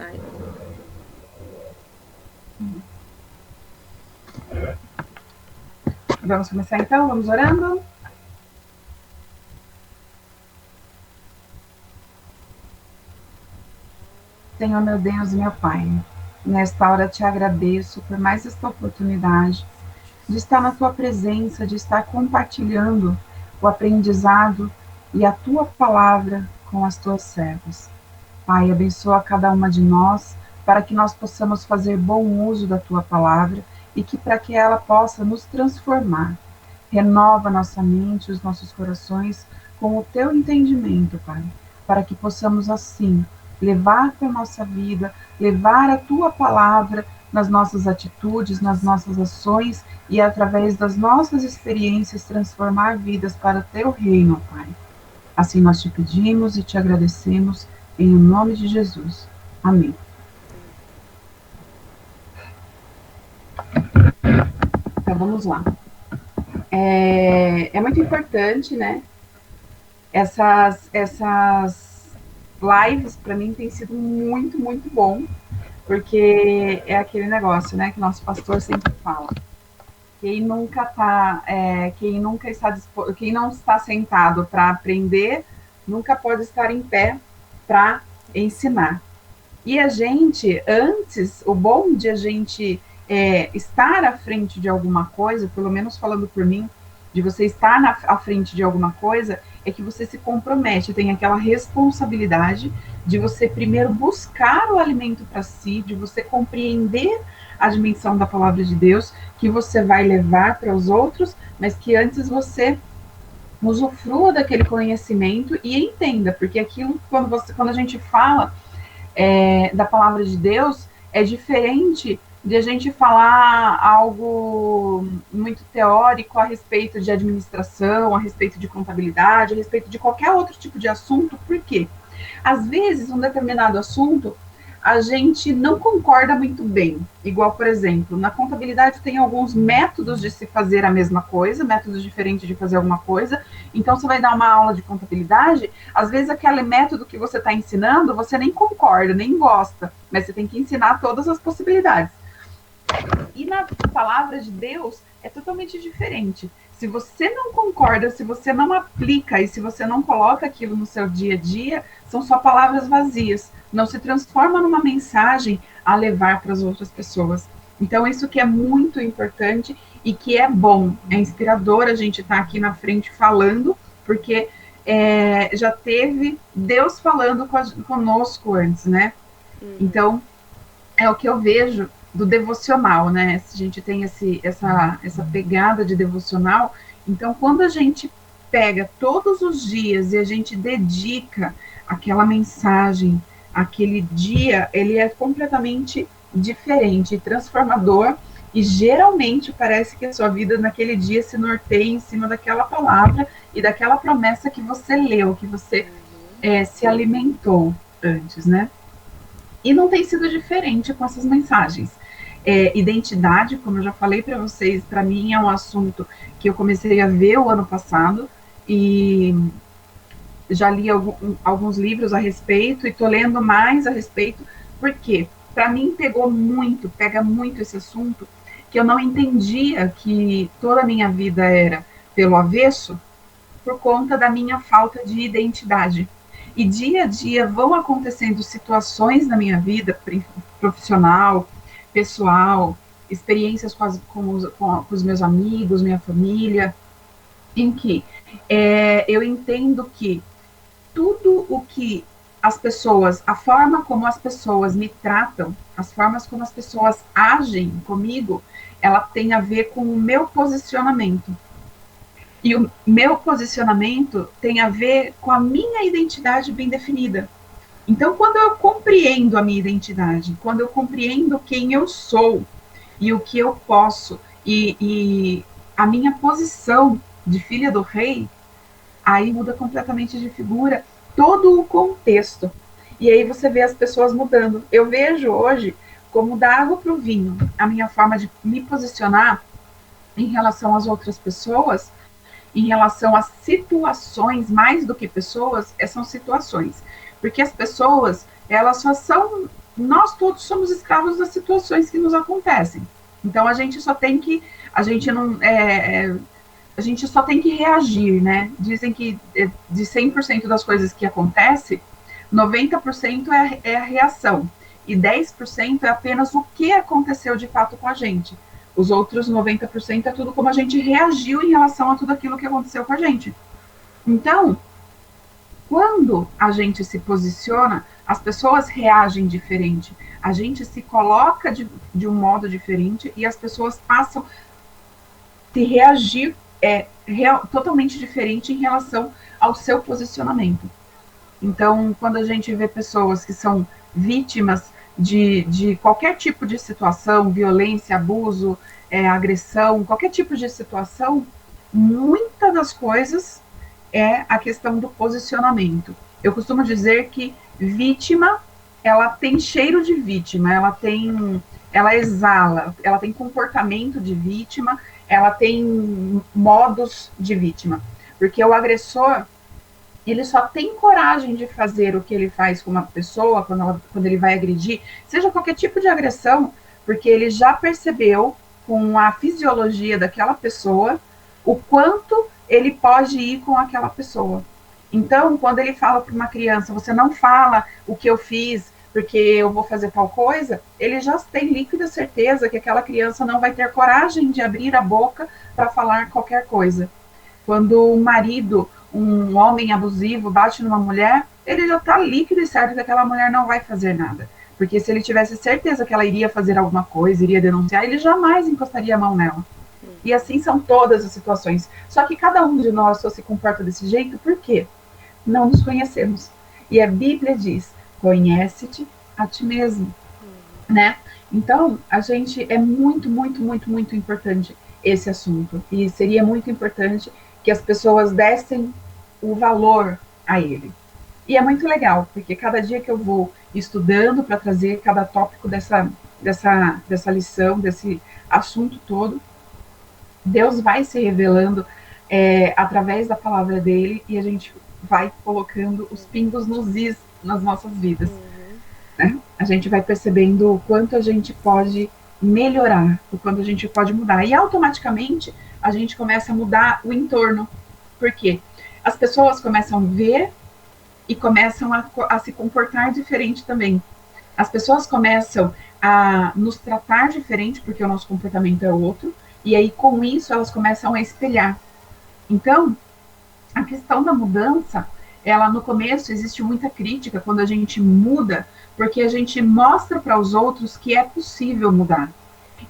Ai. Vamos começar então? Vamos orando? Senhor, meu Deus e meu Pai, nesta hora te agradeço por mais esta oportunidade de estar na tua presença, de estar compartilhando o aprendizado e a tua palavra com as tuas servas. Pai, abençoa cada uma de nós para que nós possamos fazer bom uso da tua palavra e que para que ela possa nos transformar. Renova nossa mente, os nossos corações com o teu entendimento, Pai, para que possamos assim levar para a nossa vida, levar a tua palavra nas nossas atitudes, nas nossas ações e através das nossas experiências transformar vidas para o teu reino, Pai. Assim nós te pedimos e te agradecemos em nome de Jesus. Amém. Então vamos lá. É muito importante, né? Essas lives para mim tem sido muito, muito bom, porque é aquele negócio, né, que nosso pastor sempre fala. Quem não está sentado para aprender, nunca pode estar em pé para ensinar. E a gente, antes, o bom de a gente estar à frente de alguma coisa, pelo menos falando por mim, de você estar à frente de alguma coisa, é que você se compromete, tem aquela responsabilidade de você primeiro buscar o alimento para si, de você compreender a dimensão da palavra de Deus, que você vai levar para os outros, mas que antes você usufrua daquele conhecimento e entenda, porque aquilo, quando a gente fala da palavra de Deus, é diferente de a gente falar algo muito teórico a respeito de administração, a respeito de contabilidade, a respeito de qualquer outro tipo de assunto. Por quê? Às vezes, um determinado assunto a gente não concorda muito bem. Igual, por exemplo, na contabilidade tem alguns métodos de se fazer a mesma coisa, métodos diferentes de fazer alguma coisa. Então, você vai dar uma aula de contabilidade, às vezes aquele método que você está ensinando, você nem concorda, nem gosta, mas você tem que ensinar todas as possibilidades. E na palavra de Deus é totalmente diferente. Se você não concorda, se você não aplica e se você não coloca aquilo no seu dia a dia, são só palavras vazias. Não se transforma numa mensagem a levar para as outras pessoas. Então, isso que é muito importante e que é bom, é inspirador a gente estar aqui na frente falando, porque já teve Deus falando conosco antes, né? Então, é o que eu vejo do devocional, né? A gente tem essa pegada de devocional. Então, quando a gente pega todos os dias e a gente dedica aquela mensagem, aquele dia, ele é completamente diferente, transformador, e geralmente parece que a sua vida naquele dia se norteia em cima daquela palavra e daquela promessa que você leu, que você se alimentou antes, né? E não tem sido diferente com essas mensagens. Identidade, como eu já falei para vocês, para mim é um assunto que eu comecei a ver o ano passado e já li alguns livros a respeito e estou lendo mais a respeito, porque para mim pega muito esse assunto, que eu não entendia que toda a minha vida era pelo avesso por conta da minha falta de identidade. E dia a dia vão acontecendo situações na minha vida profissional, pessoal, experiências com os meus amigos, minha família, em que eu entendo que tudo o que as pessoas, a forma como as pessoas me tratam, as formas como as pessoas agem comigo, ela tem a ver com o meu posicionamento. E o meu posicionamento tem a ver com a minha identidade bem definida. Então, quando eu compreendo a minha identidade, quando eu compreendo quem eu sou e o que eu posso, e a minha posição de filha do rei, aí muda completamente de figura todo o contexto. E aí você vê as pessoas mudando. Eu vejo hoje como da água para o vinho a minha forma de me posicionar em relação às outras pessoas, em relação a situações, mais do que pessoas, são situações. Porque as pessoas, elas só são nós todos somos escravos das situações que nos acontecem. Então a gente só tem que, a gente não, a gente só tem que reagir, né? Dizem que de 100% das coisas que acontecem, 90% é a reação e 10% é apenas o que aconteceu de fato com a gente. Os outros 90% é tudo como a gente reagiu em relação a tudo aquilo que aconteceu com a gente. Então, quando a gente se posiciona, as pessoas reagem diferente. A gente se coloca de um modo diferente e as pessoas passam a se reagir totalmente diferente em relação ao seu posicionamento. Então, quando a gente vê pessoas que são vítimas de qualquer tipo de situação, violência, abuso, agressão, qualquer tipo de situação, muitas das coisas é a questão do posicionamento. Eu costumo dizer que vítima, ela tem cheiro de vítima, ela exala, ela tem comportamento de vítima, ela tem modos de vítima, porque o agressor, ele só tem coragem de fazer o que ele faz com uma pessoa, quando ele vai agredir, seja qualquer tipo de agressão, porque ele já percebeu com a fisiologia daquela pessoa o quanto ele pode ir com aquela pessoa. Então, quando ele fala para uma criança, você não fala o que eu fiz porque eu vou fazer tal coisa, ele já tem líquida certeza que aquela criança não vai ter coragem de abrir a boca para falar qualquer coisa. Quando o marido, um homem abusivo, bate numa mulher, ele já está líquido e certo que aquela mulher não vai fazer nada. Porque se ele tivesse certeza que ela iria fazer alguma coisa, iria denunciar, ele jamais encostaria a mão nela. E assim são todas as situações. Só que cada um de nós só se comporta desse jeito, por quê? Não nos conhecemos. E a Bíblia diz, conhece-te a ti mesmo, né? Então, a gente é muito, muito, muito, muito importante esse assunto. E seria muito importante que as pessoas dessem o valor a ele. E é muito legal, porque cada dia que eu vou estudando para trazer cada tópico dessa lição, desse assunto todo, Deus vai se revelando através da palavra dele e a gente vai colocando os pingos nos is nas nossas vidas. Né? A gente vai percebendo o quanto a gente pode melhorar, o quanto a gente pode mudar. E automaticamente a gente começa a mudar o entorno. Por quê? As pessoas começam a ver e começam a se comportar diferente também. As pessoas começam a nos tratar diferente, porque o nosso comportamento é outro, e aí com isso elas começam a espelhar. Então, a questão da mudança, ela no começo existe muita crítica quando a gente muda, porque a gente mostra para os outros que é possível mudar.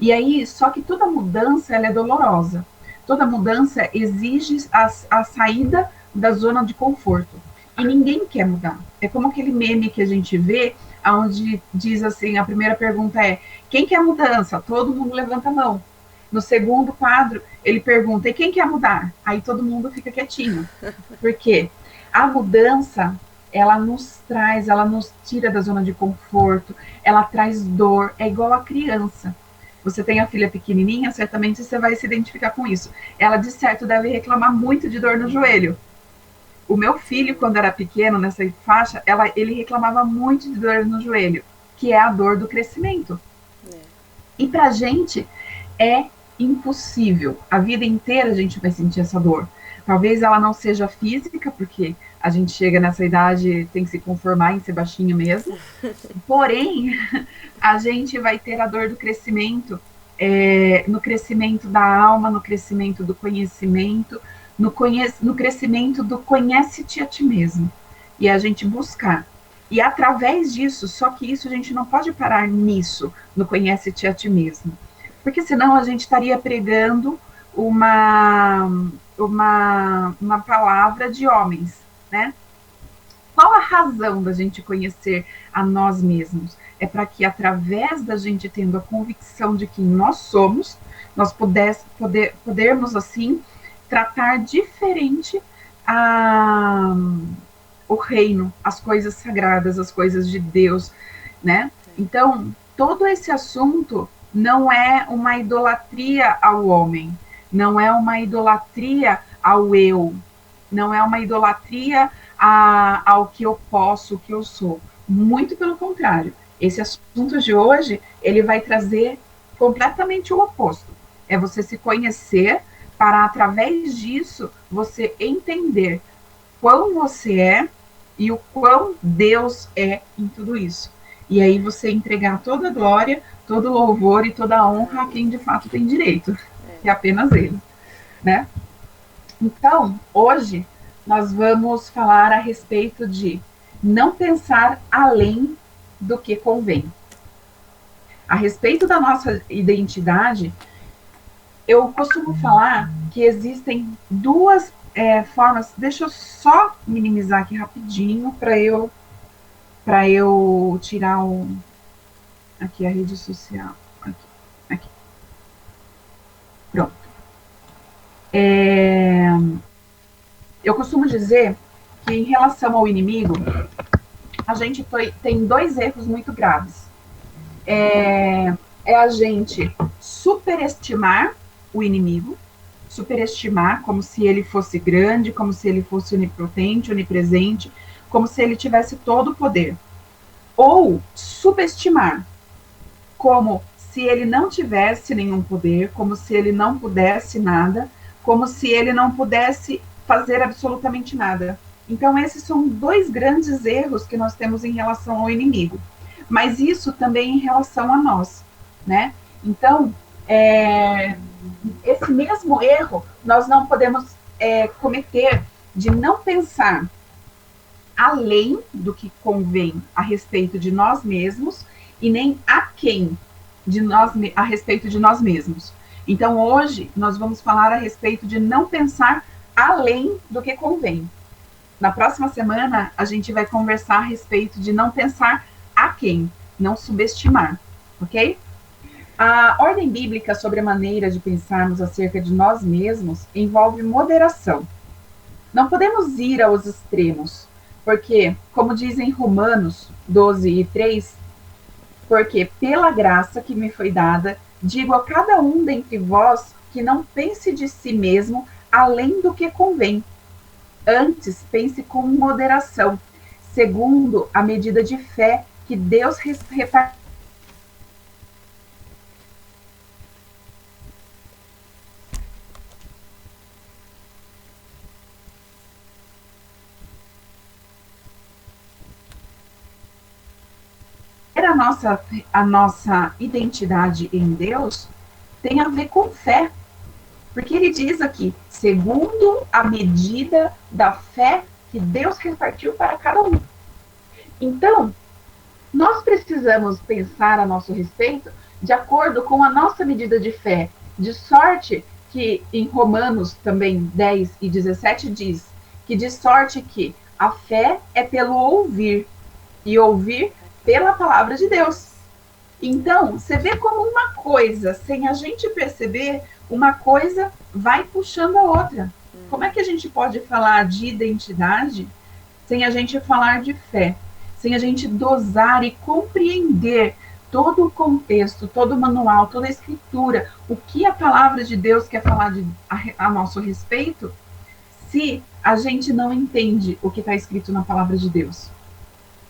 E aí, só que toda mudança ela é dolorosa. Toda mudança exige a saída da zona de conforto. E ninguém quer mudar. É como aquele meme que a gente vê, onde diz assim, a primeira pergunta é, quem quer mudança? Todo mundo levanta a mão. No segundo quadro, ele pergunta, e quem quer mudar? Aí todo mundo fica quietinho. Por quê? A mudança, ela nos tira da zona de conforto, ela traz dor, é igual a criança. Você tem a filha pequenininha, certamente você vai se identificar com isso. Ela, de certo, deve reclamar muito de dor no joelho. O meu filho, quando era pequeno, nessa faixa, ele reclamava muito de dor no joelho, que é a dor do crescimento. E pra gente, é impossível. A vida inteira a gente vai sentir essa dor. Talvez ela não seja física, porque a gente chega nessa idade, tem que se conformar em ser baixinho mesmo. Porém, a gente vai ter a dor do crescimento, no crescimento da alma, no crescimento do conhecimento, no crescimento do conhece-te a ti mesmo. E a gente buscar. E através disso, só que isso a gente não pode parar nisso, no conhece-te a ti mesmo. Porque senão a gente estaria pregando uma palavra de homens, né? Qual a razão da gente conhecer a nós mesmos? É para que, através da gente tendo a convicção de quem nós somos, nós podermos, assim, tratar diferente o reino, as coisas sagradas, as coisas de Deus, né? Então, todo esse assunto não é uma idolatria ao homem, não é uma idolatria ao eu, não é uma idolatria ao que eu posso, o que eu sou. Muito pelo contrário, Esse assunto de hoje, ele vai trazer completamente o oposto. É você se conhecer para, através disso, você entender quão você é e o quão Deus é em tudo isso. E aí você entregar toda a glória, todo o louvor e toda a honra a quem de fato tem direito, que é apenas Ele, né? Então, hoje, nós vamos falar a respeito de não pensar além do que convém. A respeito da nossa identidade, eu costumo falar que existem duas formas. Deixa eu só minimizar aqui rapidinho para eu tirar aqui a rede social. Aqui. Pronto. Eu costumo dizer que em relação ao inimigo, a gente tem dois erros muito graves. É a gente superestimar o inimigo, superestimar como se ele fosse grande, como se ele fosse onipotente, onipresente, como se ele tivesse todo o poder. Ou subestimar, como se ele não tivesse nenhum poder, como se ele não pudesse nada, como se ele não pudesse fazer absolutamente nada. Então, esses são dois grandes erros que nós temos em relação ao inimigo. Mas isso também em relação a nós, né? Então, esse mesmo erro nós não podemos cometer de não pensar além do que convém a respeito de nós mesmos e nem aquém a respeito de nós mesmos. Então, hoje, nós vamos falar a respeito de não pensar além do que convém. Na próxima semana, a gente vai conversar a respeito de não pensar a quem, não subestimar, ok? A ordem bíblica sobre a maneira de pensarmos acerca de nós mesmos envolve moderação. Não podemos ir aos extremos, porque, como dizem Romanos 12:3, porque pela graça que me foi dada, digo a cada um dentre vós que não pense de si mesmo além do que convém. Antes, pense com moderação, segundo a medida de fé que Deus repartiu. A nossa identidade em Deus tem a ver com fé. Porque ele diz aqui, segundo a medida da fé que Deus repartiu para cada um. Então, nós precisamos pensar a nosso respeito de acordo com a nossa medida de fé, de sorte que em Romanos também 10:17 diz que de sorte que a fé é pelo ouvir, e ouvir pela palavra de Deus. Então, você vê como uma coisa, sem a gente perceber, uma coisa vai puxando a outra. Como é que a gente pode falar de identidade sem a gente falar de fé? Sem a gente dosar e compreender todo o contexto, todo o manual, toda a escritura, o que a palavra de Deus quer falar a nosso respeito, se a gente não entende o que está escrito na palavra de Deus.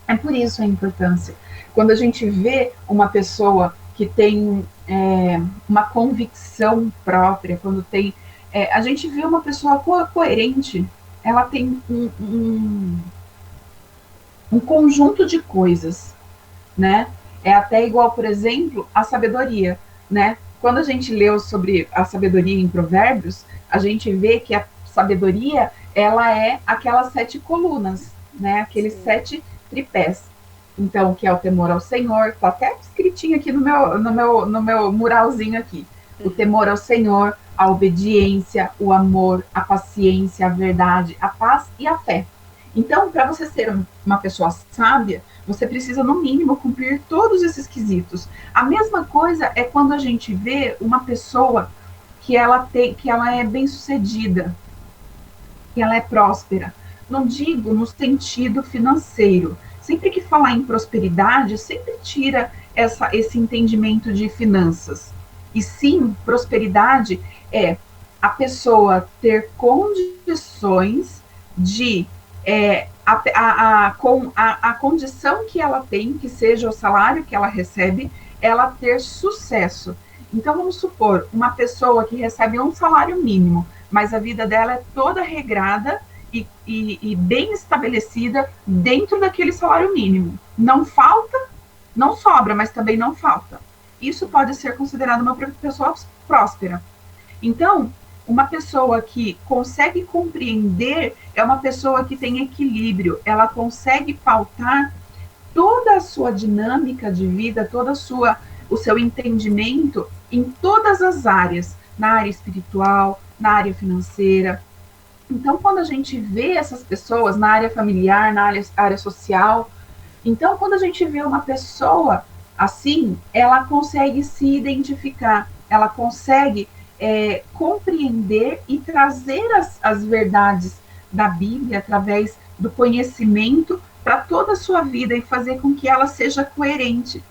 É por isso a importância. Quando a gente vê uma pessoa que tem uma convicção própria, quando tem... a gente vê uma pessoa coerente, ela tem um conjunto de coisas, né? É até igual, por exemplo, a sabedoria, né? Quando a gente leu sobre a sabedoria em Provérbios, a gente vê que a sabedoria, ela é aquelas 7 colunas, né? Aqueles 7 tripés. Então, que é o temor ao Senhor, tá até escritinho aqui no meu muralzinho aqui. O temor ao Senhor, a obediência, o amor, a paciência, a verdade, a paz e a fé. Então, para você ser uma pessoa sábia, você precisa, no mínimo, cumprir todos esses quesitos. A mesma coisa é quando a gente vê uma pessoa que ela é bem-sucedida, que ela é próspera. Não digo no sentido financeiro. Sempre que falar em prosperidade, sempre tira esse entendimento de finanças. E sim, prosperidade é a pessoa ter condições de com a condição que ela tem, que seja o salário que ela recebe, ela ter sucesso. Então, vamos supor, uma pessoa que recebe um salário mínimo, mas a vida dela é toda regrada e bem estabelecida dentro daquele salário mínimo. Não falta, não sobra, mas também não falta. Isso pode ser considerado uma pessoa próspera. Então, uma pessoa que consegue compreender é uma pessoa que tem equilíbrio, ela consegue pautar toda a sua dinâmica de vida, o seu entendimento em todas as áreas, na área espiritual, na área financeira. Então, quando a gente vê essas pessoas na área familiar, na área social, então, quando a gente vê uma pessoa assim, ela consegue se identificar, ela consegue compreender e trazer as verdades da Bíblia através do conhecimento para toda a sua vida e fazer com que ela seja coerente.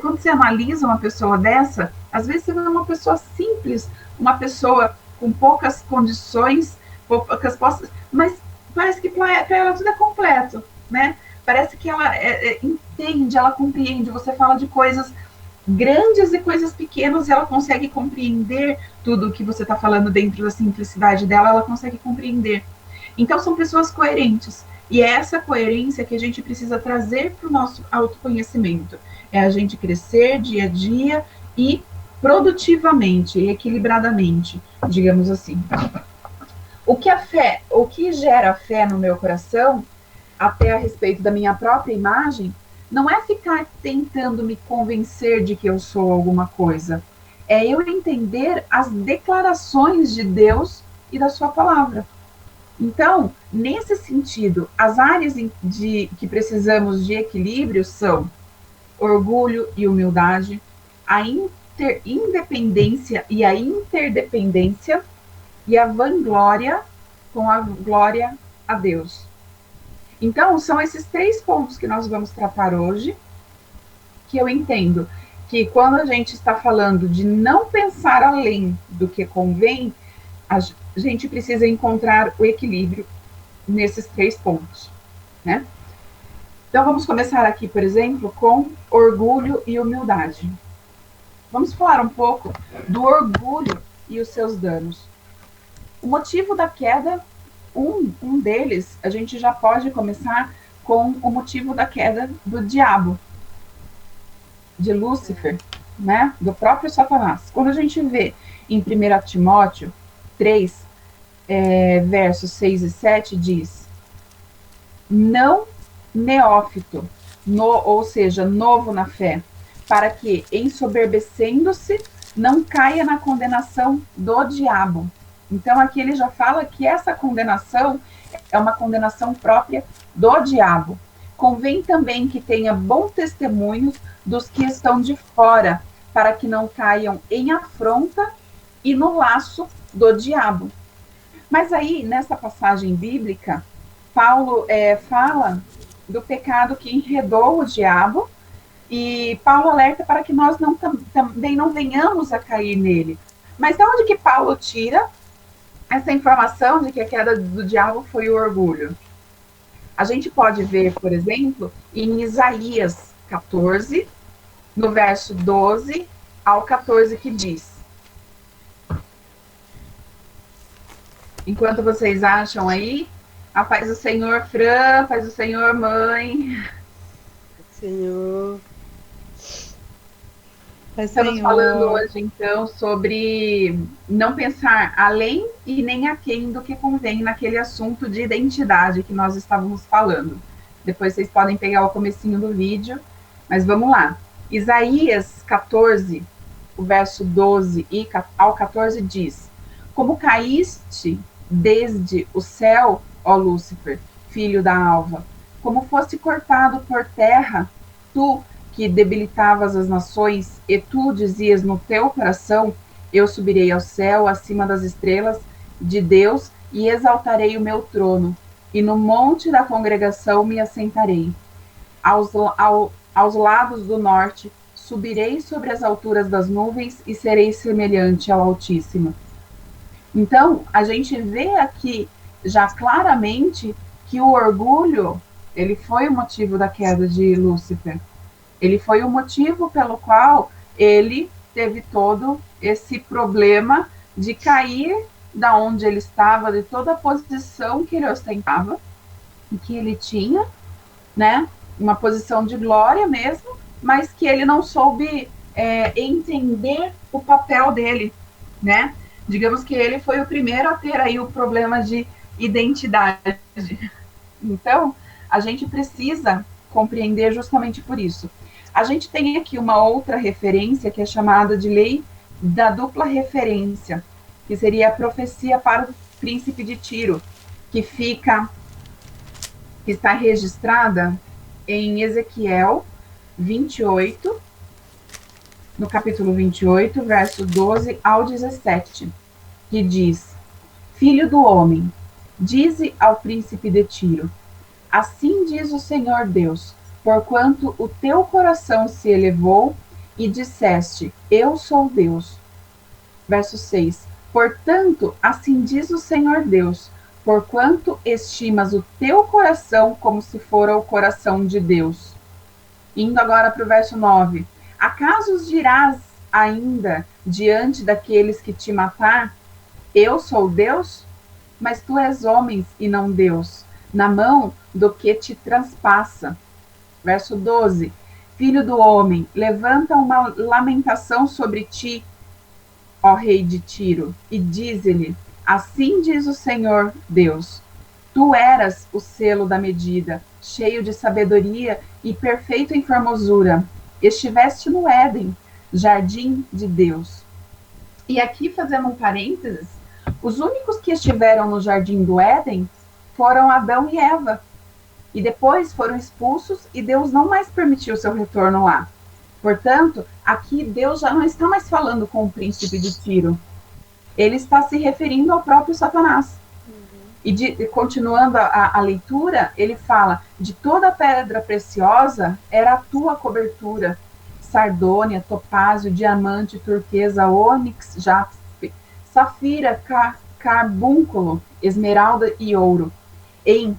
Quando você analisa uma pessoa dessa, às vezes você vê uma pessoa simples, uma pessoa com poucas condições, poucas posses, mas parece que para ela tudo é completo, né? Parece que ela entende, ela compreende. Você fala de coisas grandes e coisas pequenas, e ela consegue compreender tudo o que você está falando dentro da simplicidade dela, ela consegue compreender. Então, são pessoas coerentes. E é essa coerência que a gente precisa trazer para o nosso autoconhecimento. É a gente crescer dia a dia e produtivamente, equilibradamente, digamos assim. O que gera fé no meu coração, até a respeito da minha própria imagem, não é ficar tentando me convencer de que eu sou alguma coisa. É eu entender as declarações de Deus e da sua palavra. Então, nesse sentido, as áreas que precisamos de equilíbrio são orgulho e humildade, a independência e a interdependência, e a vanglória com a glória a Deus. Então, são esses 3 pontos que nós vamos tratar hoje, que eu entendo que quando a gente está falando de não pensar além do que convém, a gente precisa encontrar o equilíbrio nesses 3 pontos, né? Então, vamos começar aqui, por exemplo, com orgulho e humildade. Vamos falar um pouco do orgulho e os seus danos. O motivo da queda, um deles, a gente já pode começar com o motivo da queda do diabo, de Lúcifer, né? Do próprio Satanás. Quando a gente vê em 1 Timóteo 3, versos 6 e 7, diz: não neófito, ou seja, novo na fé, para que, ensoberbecendo-se, não caia na condenação do diabo. Então, aqui ele já fala que essa condenação é uma condenação própria do diabo. Convém também que tenha bom testemunho dos que estão de fora, para que não caiam em afronta e no laço do diabo. Mas aí, nessa passagem bíblica, Paulo fala do pecado que enredou o diabo, e Paulo alerta para que nós também não venhamos a cair nele. Mas de onde que Paulo tira essa informação de que a queda do diabo foi o orgulho? A gente pode ver, por exemplo, em Isaías 14, no verso 12 ao 14, que diz: enquanto vocês acham aí, a paz do Senhor, Fran, paz do Senhor, mãe. Senhor. Estamos falando hoje, então, sobre não pensar além e nem aquém do que convém naquele assunto de identidade que nós estávamos falando. Depois vocês podem pegar o comecinho do vídeo, mas vamos lá. Isaías 14, o verso 12 ao 14 diz: como caíste desde o céu, ó Lúcifer, filho da alva, como foste cortado por terra, tu que debilitavas as nações, e tu dizias no teu coração: eu subirei ao céu, acima das estrelas de Deus, e exaltarei o meu trono, e no monte da congregação me assentarei. Aos lados do norte, subirei sobre as alturas das nuvens, e serei semelhante ao Altíssimo. Então, a gente vê aqui já claramente que o orgulho Ele foi o motivo da queda de Lúcifer. Ele foi o motivo pelo qual ele teve todo esse problema de cair da onde ele estava, de toda a posição que ele ostentava, que ele tinha, né? Uma posição de glória mesmo, mas que ele não soube entender o papel dele, né? Digamos que ele foi o primeiro a ter aí o problema de identidade. Então, a gente precisa compreender justamente por isso. A gente tem aqui uma outra referência que é chamada de lei da dupla referência, que seria a profecia para o príncipe de Tiro, que está registrada em Ezequiel 28, no capítulo 28, verso 12 ao 17, que diz: Filho do homem, dize ao príncipe de Tiro, assim diz o Senhor Deus, porquanto o teu coração se elevou e disseste, eu sou Deus. Verso 6, portanto, assim diz o Senhor Deus, porquanto estimas o teu coração como se fora o coração de Deus. Indo agora para o verso 9, acaso dirás ainda diante daqueles que te matar, eu sou Deus? Mas tu és homem e não Deus, na mão do que te transpassa. Verso 12, filho do homem, levanta uma lamentação sobre ti, ó rei de Tiro, e dize-lhe, assim diz o Senhor Deus, tu eras o selo da medida, cheio de sabedoria e perfeito em formosura. Estiveste no Éden, jardim de Deus. E aqui, fazendo um parênteses, os únicos que estiveram no jardim do Éden foram Adão e Eva. E depois foram expulsos e Deus não mais permitiu seu retorno lá. Portanto, aqui Deus já não está mais falando com o príncipe de Tiro. Ele está se referindo ao próprio Satanás. E continuando a leitura, ele fala, de toda pedra preciosa era a tua cobertura, sardônia, topázio, diamante, turquesa, ônix, jaspe, safira, carbúnculo, esmeralda e ouro, em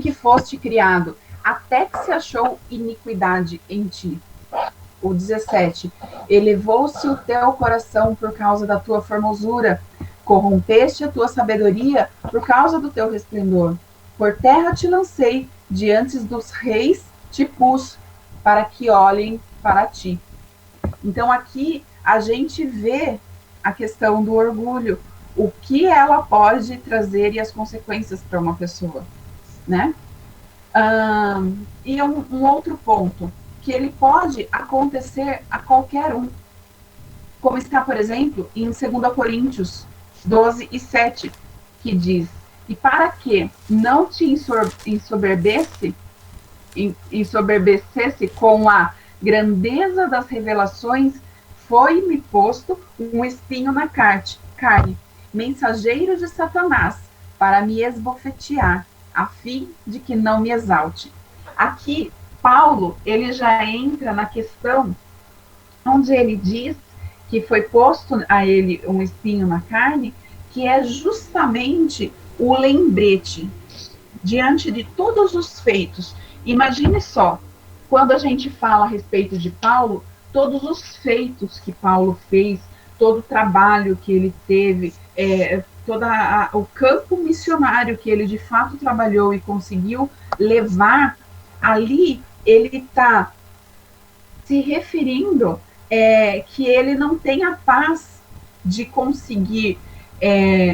que foste criado, até que se achou iniquidade em ti. O 17, elevou-se o teu coração por causa da tua formosura, corrompeste a tua sabedoria por causa do teu resplendor. Por terra te lancei, diante dos reis te pus, para que olhem para ti. Então aqui a gente vê a questão do orgulho, o que ela pode trazer e as consequências para uma pessoa, né? E um outro ponto, que ele pode acontecer a qualquer um, como está, por exemplo, em 2 Coríntios 12 e 7, que diz, e para que não te ensoberbecesse com a grandeza das revelações, foi-me posto um espinho na carne, mensageiro de Satanás, para me esbofetear, a fim de que não me exalte. Aqui, Paulo, ele já entra na questão onde ele diz que foi posto a ele um espinho na carne, que é justamente o lembrete diante de todos os feitos. Imagine só, quando a gente fala a respeito de Paulo, todos os feitos que Paulo fez, todo o trabalho que ele teve, todo o campo missionário que ele de fato trabalhou e conseguiu levar, ali ele está se referindo que ele não tem a paz de conseguir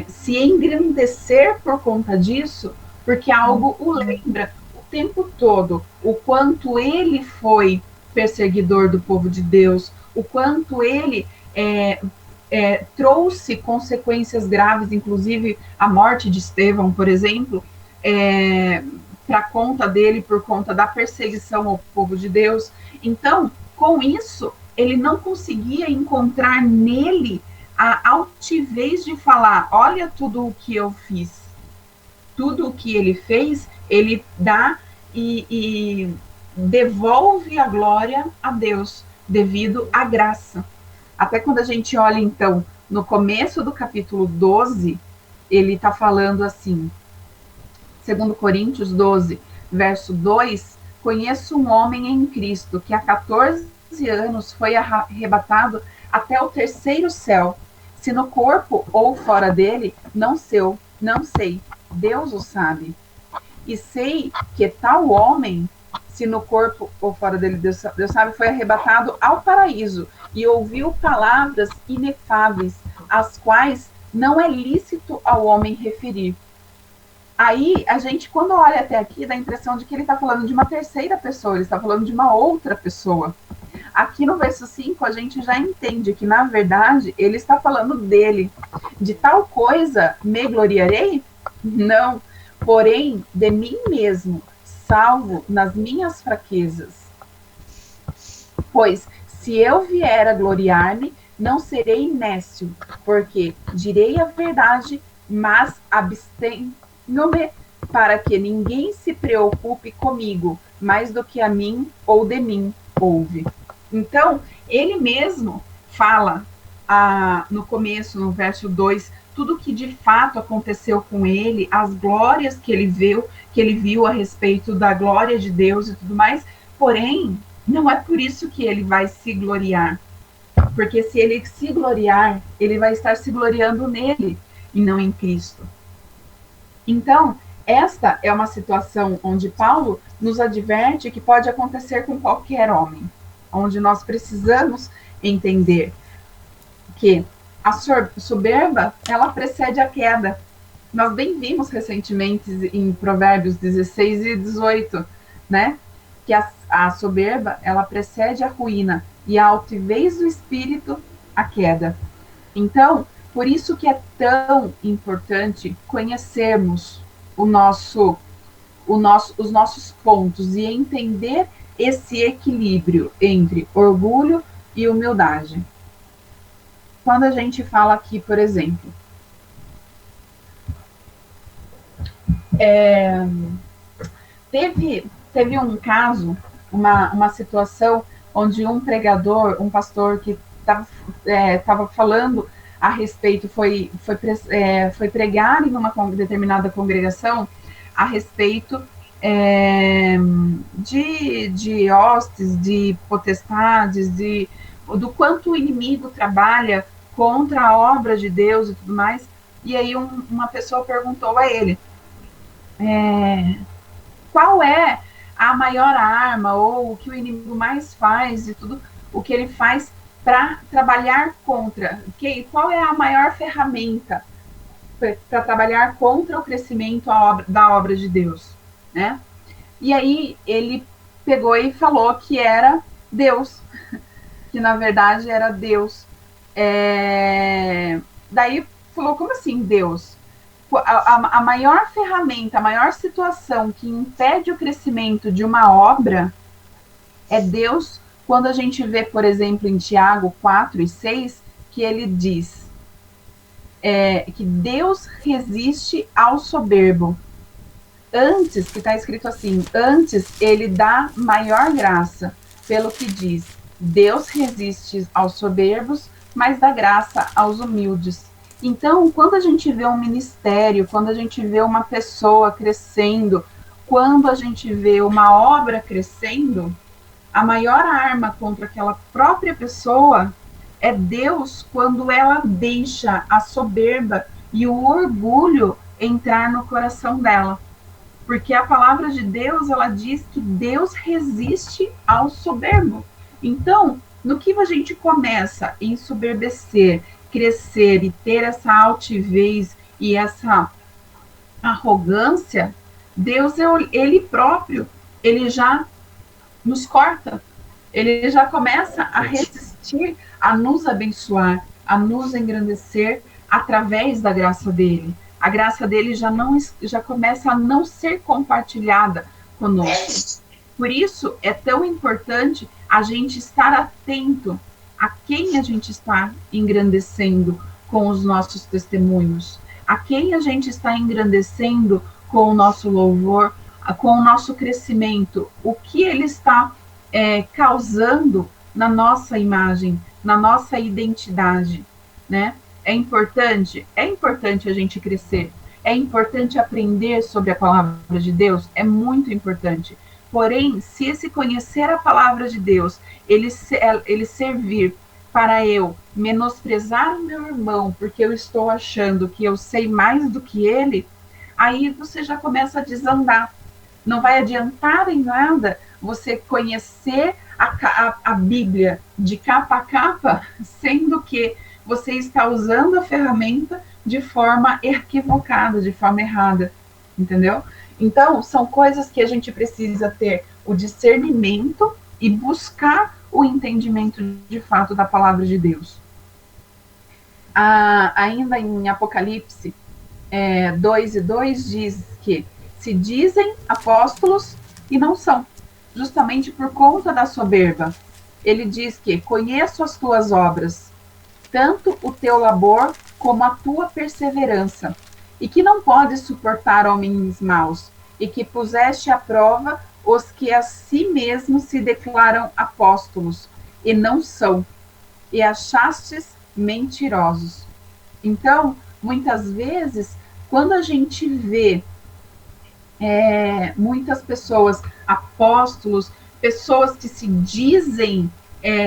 se engrandecer por conta disso, porque algo o lembra o tempo todo o quanto ele foi perseguidor do povo de Deus, o quanto ele trouxe consequências graves, inclusive a morte de Estevão, por exemplo, para conta dele, por conta da perseguição ao povo de Deus. Então, com isso, ele não conseguia encontrar nele a altivez de falar, olha tudo o que eu fiz. Tudo o que ele fez, ele dá e devolve a glória a Deus, devido à graça. Até quando a gente olha, então, no começo do capítulo 12, ele está falando assim, Segundo Coríntios 12, verso 2, conheço um homem em Cristo que há 14 anos foi arrebatado até o terceiro céu. Se no corpo ou fora dele, não sei. Deus o sabe. E sei que tal homem, se no corpo ou fora dele, Deus sabe, foi arrebatado ao paraíso e ouviu palavras inefáveis, as quais não é lícito ao homem referir. Aí, a gente, quando olha até aqui, dá a impressão de que ele está falando de uma terceira pessoa, ele está falando de uma outra pessoa. Aqui no verso 5, a gente já entende que, na verdade, ele está falando dele. De tal coisa me gloriarei? Não, porém, de mim mesmo, salvo nas minhas fraquezas. Pois, se eu vier a gloriar-me, não serei nécio, porque direi a verdade, mas abstenho-me para que ninguém se preocupe comigo, mais do que a mim ou de mim ouve. Então, ele mesmo fala no começo, no verso 2, tudo que de fato aconteceu com ele, as glórias que ele viu a respeito da glória de Deus e tudo mais, porém, não é por isso que ele vai se gloriar. Porque se ele se gloriar, ele vai estar se gloriando nele e não em Cristo. Então, esta é uma situação onde Paulo nos adverte que pode acontecer com qualquer homem, onde nós precisamos entender que a soberba, ela precede a queda. Nós bem vimos recentemente em Provérbios 16 e 18, né? Que a soberba, ela precede a ruína e a altivez do espírito, a queda. Então, por isso que é tão importante conhecermos os nossos pontos e entender esse equilíbrio entre orgulho e humildade. Quando a gente fala aqui, por exemplo, teve um caso, uma situação onde um pregador, um pastor que estava falando a respeito, foi pregar em uma determinada congregação a respeito de hostes, de potestades, do quanto o inimigo trabalha contra a obra de Deus e tudo mais. E aí uma pessoa perguntou a ele, qual é a maior arma, ou o que o inimigo mais faz, e tudo o que ele faz para trabalhar contra, qual é a maior ferramenta para trabalhar contra o crescimento da obra de Deus, né? E aí ele pegou e falou que era Deus, que na verdade era Deus. Daí falou, como assim Deus? A maior ferramenta, a maior situação que impede o crescimento de uma obra é Deus, quando a gente vê, por exemplo, em Tiago 4 e 6, que ele diz que Deus resiste ao soberbo. Antes, que está escrito assim, antes ele dá maior graça, pelo que diz, Deus resiste aos soberbos, mas dá graça aos humildes. Então, quando a gente vê um ministério, quando a gente vê uma pessoa crescendo, quando a gente vê uma obra crescendo, a maior arma contra aquela própria pessoa é Deus, quando ela deixa a soberba e o orgulho entrar no coração dela. Porque a palavra de Deus, ela diz que Deus resiste ao soberbo. Então, no que a gente começa a ensoberbecer, crescer e ter essa altivez e essa arrogância, Deus, ele próprio, ele já nos corta, ele já começa a resistir a nos abençoar, a nos engrandecer através da graça dele. A graça dele já começa a não ser compartilhada conosco. Por isso é tão importante a gente estar atento a quem a gente está engrandecendo com os nossos testemunhos, a quem a gente está engrandecendo com o nosso louvor, com o nosso crescimento, o que ele está causando na nossa imagem, na nossa identidade, né? É importante a gente crescer, É importante aprender sobre a palavra de Deus? É muito importante. Porém, se esse conhecer a palavra de Deus, ele servir para eu menosprezar o meu irmão, porque eu estou achando que eu sei mais do que ele, aí você já começa a desandar. Não vai adiantar em nada você conhecer a Bíblia de capa a capa, sendo que você está usando a ferramenta de forma equivocada, de forma errada, entendeu? Então, são coisas que a gente precisa ter o discernimento e buscar o entendimento de fato da palavra de Deus. Ainda em Apocalipse 2:2 diz que se dizem apóstolos e não são, justamente por conta da soberba. Ele diz que conheço as tuas obras, tanto o teu labor como a tua perseverança, e que não podes suportar homens maus, e que puseste à prova os que a si mesmos se declaram apóstolos, e não são, e achastes mentirosos. Então, muitas vezes, quando a gente vê muitas pessoas, apóstolos, pessoas que se dizem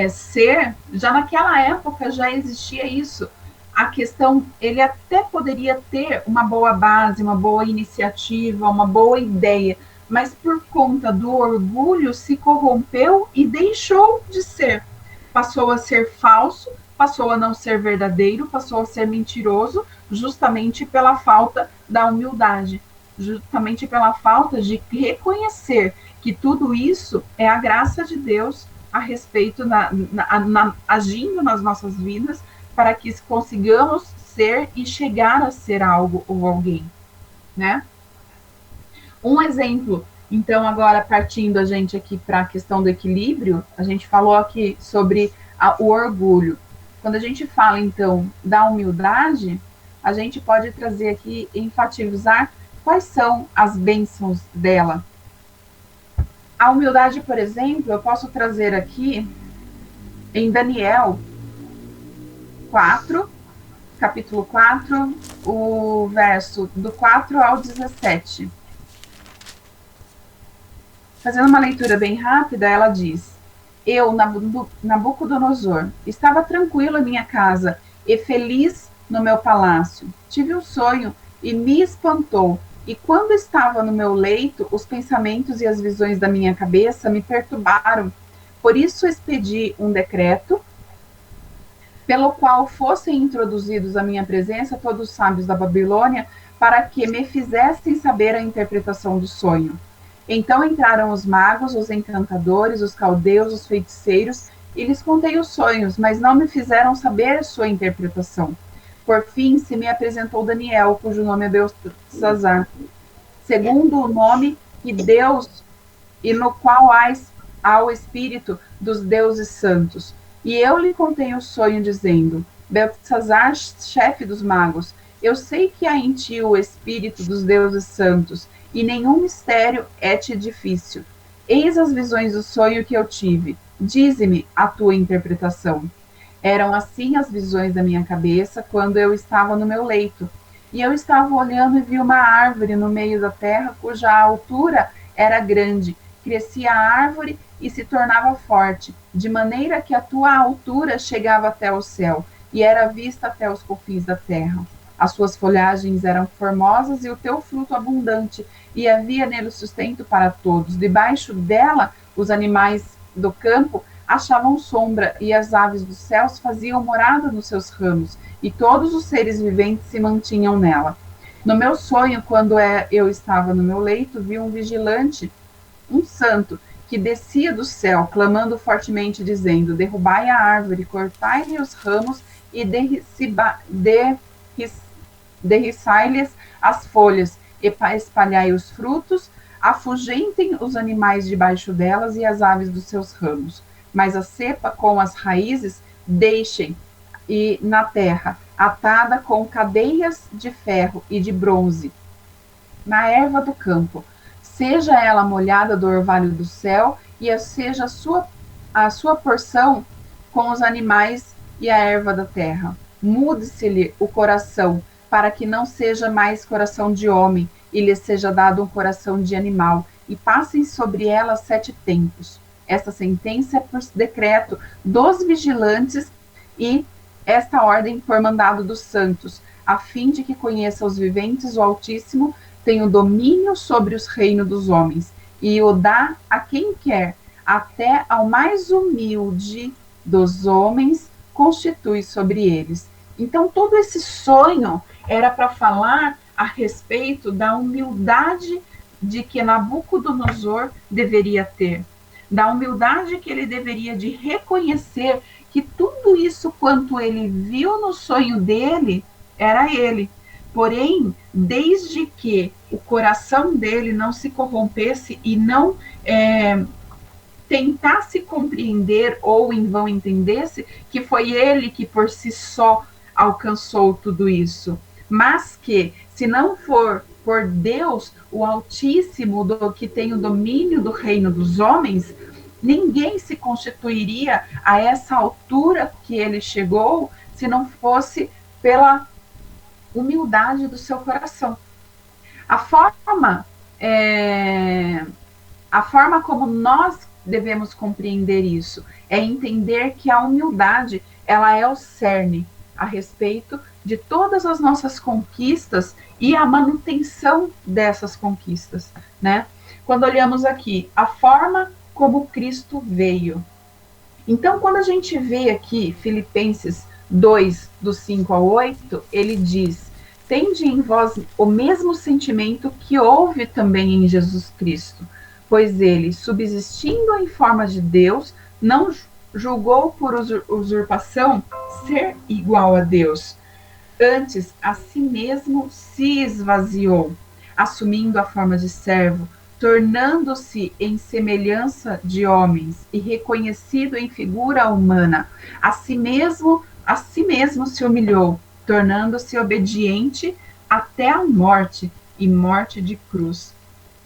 ser, já naquela época já existia isso. A questão, ele até poderia ter uma boa base, uma boa iniciativa, uma boa ideia, mas por conta do orgulho se corrompeu e deixou de ser. Passou a ser falso, passou a não ser verdadeiro, passou a ser mentiroso, justamente pela falta da humildade, justamente pela falta de reconhecer que tudo isso é a graça de Deus a respeito, agindo nas nossas vidas, para que consigamos ser e chegar a ser algo ou alguém, né? Um exemplo, então, agora partindo a gente aqui para a questão do equilíbrio, a gente falou aqui sobre o orgulho. Quando a gente fala, então, da humildade, a gente pode trazer aqui, enfatizar quais são as bênçãos dela. A humildade, por exemplo, eu posso trazer aqui em Daniel 4, capítulo 4, o verso do 4 ao 17. Fazendo uma leitura bem rápida, ela diz: eu, Nabucodonosor, estava tranquilo em minha casa e feliz no meu palácio. Tive um sonho e me espantou. E quando estava no meu leito, os pensamentos e as visões da minha cabeça me perturbaram. Por isso expedi um decreto pelo qual fossem introduzidos à minha presença todos os sábios da Babilônia, para que me fizessem saber a interpretação do sonho. Então entraram os magos, os encantadores, os caldeus, os feiticeiros, e lhes contei os sonhos, mas não me fizeram saber sua interpretação. Por fim, se me apresentou Daniel, cujo nome é Beltesazar, segundo o nome que Deus, e no qual há o espírito dos deuses santos. E eu lhe contei o sonho, dizendo: Beltesazar, chefe dos magos, eu sei que há em ti o espírito dos deuses santos, e nenhum mistério é-te difícil. Eis as visões do sonho que eu tive. Dize-me a tua interpretação. Eram assim as visões da minha cabeça quando eu estava no meu leito. E eu estava olhando e vi uma árvore no meio da terra, cuja altura era grande. Crescia a árvore e se tornava forte, de maneira que a tua altura chegava até o céu, e era vista até os confins da terra. As suas folhagens eram formosas e o teu fruto abundante, e havia nele sustento para todos. Debaixo dela, os animais do campo achavam sombra, e as aves dos céus faziam morada nos seus ramos, e todos os seres viventes se mantinham nela. No meu sonho, quando eu estava no meu leito, vi um vigilante, um santo, que descia do céu, clamando fortemente, dizendo: derrubai a árvore, cortai-lhe os ramos e derriçai-lhes as folhas, e espalhai os frutos, afugentem os animais debaixo delas e as aves dos seus ramos. Mas a cepa com as raízes deixem e na terra, atada com cadeias de ferro e de bronze, na erva do campo, seja ela molhada do orvalho do céu, e seja a sua porção com os animais e a erva da terra. Mude-se-lhe o coração, para que não seja mais coração de homem, e lhe seja dado um coração de animal, e passem sobre ela 7 tempos. Esta sentença é por decreto dos vigilantes, e esta ordem por mandado dos santos, a fim de que conheça os viventes o Altíssimo, tem o domínio sobre os reinos dos homens, e o dá a quem quer, até ao mais humilde dos homens, constitui sobre eles. Então, todo esse sonho era para falar a respeito da humildade de que Nabucodonosor deveria ter, da humildade que ele deveria de reconhecer que tudo isso quanto ele viu no sonho dele, era ele. Porém, desde que o coração dele não se corrompesse e não tentasse compreender ou em vão entendesse que foi ele que por si só alcançou tudo isso, mas que se não for por Deus, o Altíssimo, do que tem o domínio do reino dos homens, ninguém se constituiria a essa altura que ele chegou se não fosse pela humildade do seu coração. A forma como nós devemos compreender isso é entender que a humildade, ela é o cerne a respeito de todas as nossas conquistas e a manutenção dessas conquistas, né? Quando olhamos aqui, a forma como Cristo veio. Então, quando a gente vê aqui Filipenses 2, do 5 ao 8, ele diz: tende em vós o mesmo sentimento que houve também em Jesus Cristo, pois ele, subsistindo em forma de Deus, não julgou por usurpação ser igual a Deus. Antes, a si mesmo se esvaziou, assumindo a forma de servo, tornando-se em semelhança de homens e reconhecido em figura humana. A si mesmo se humilhou, tornando-se obediente até a morte, e morte de cruz.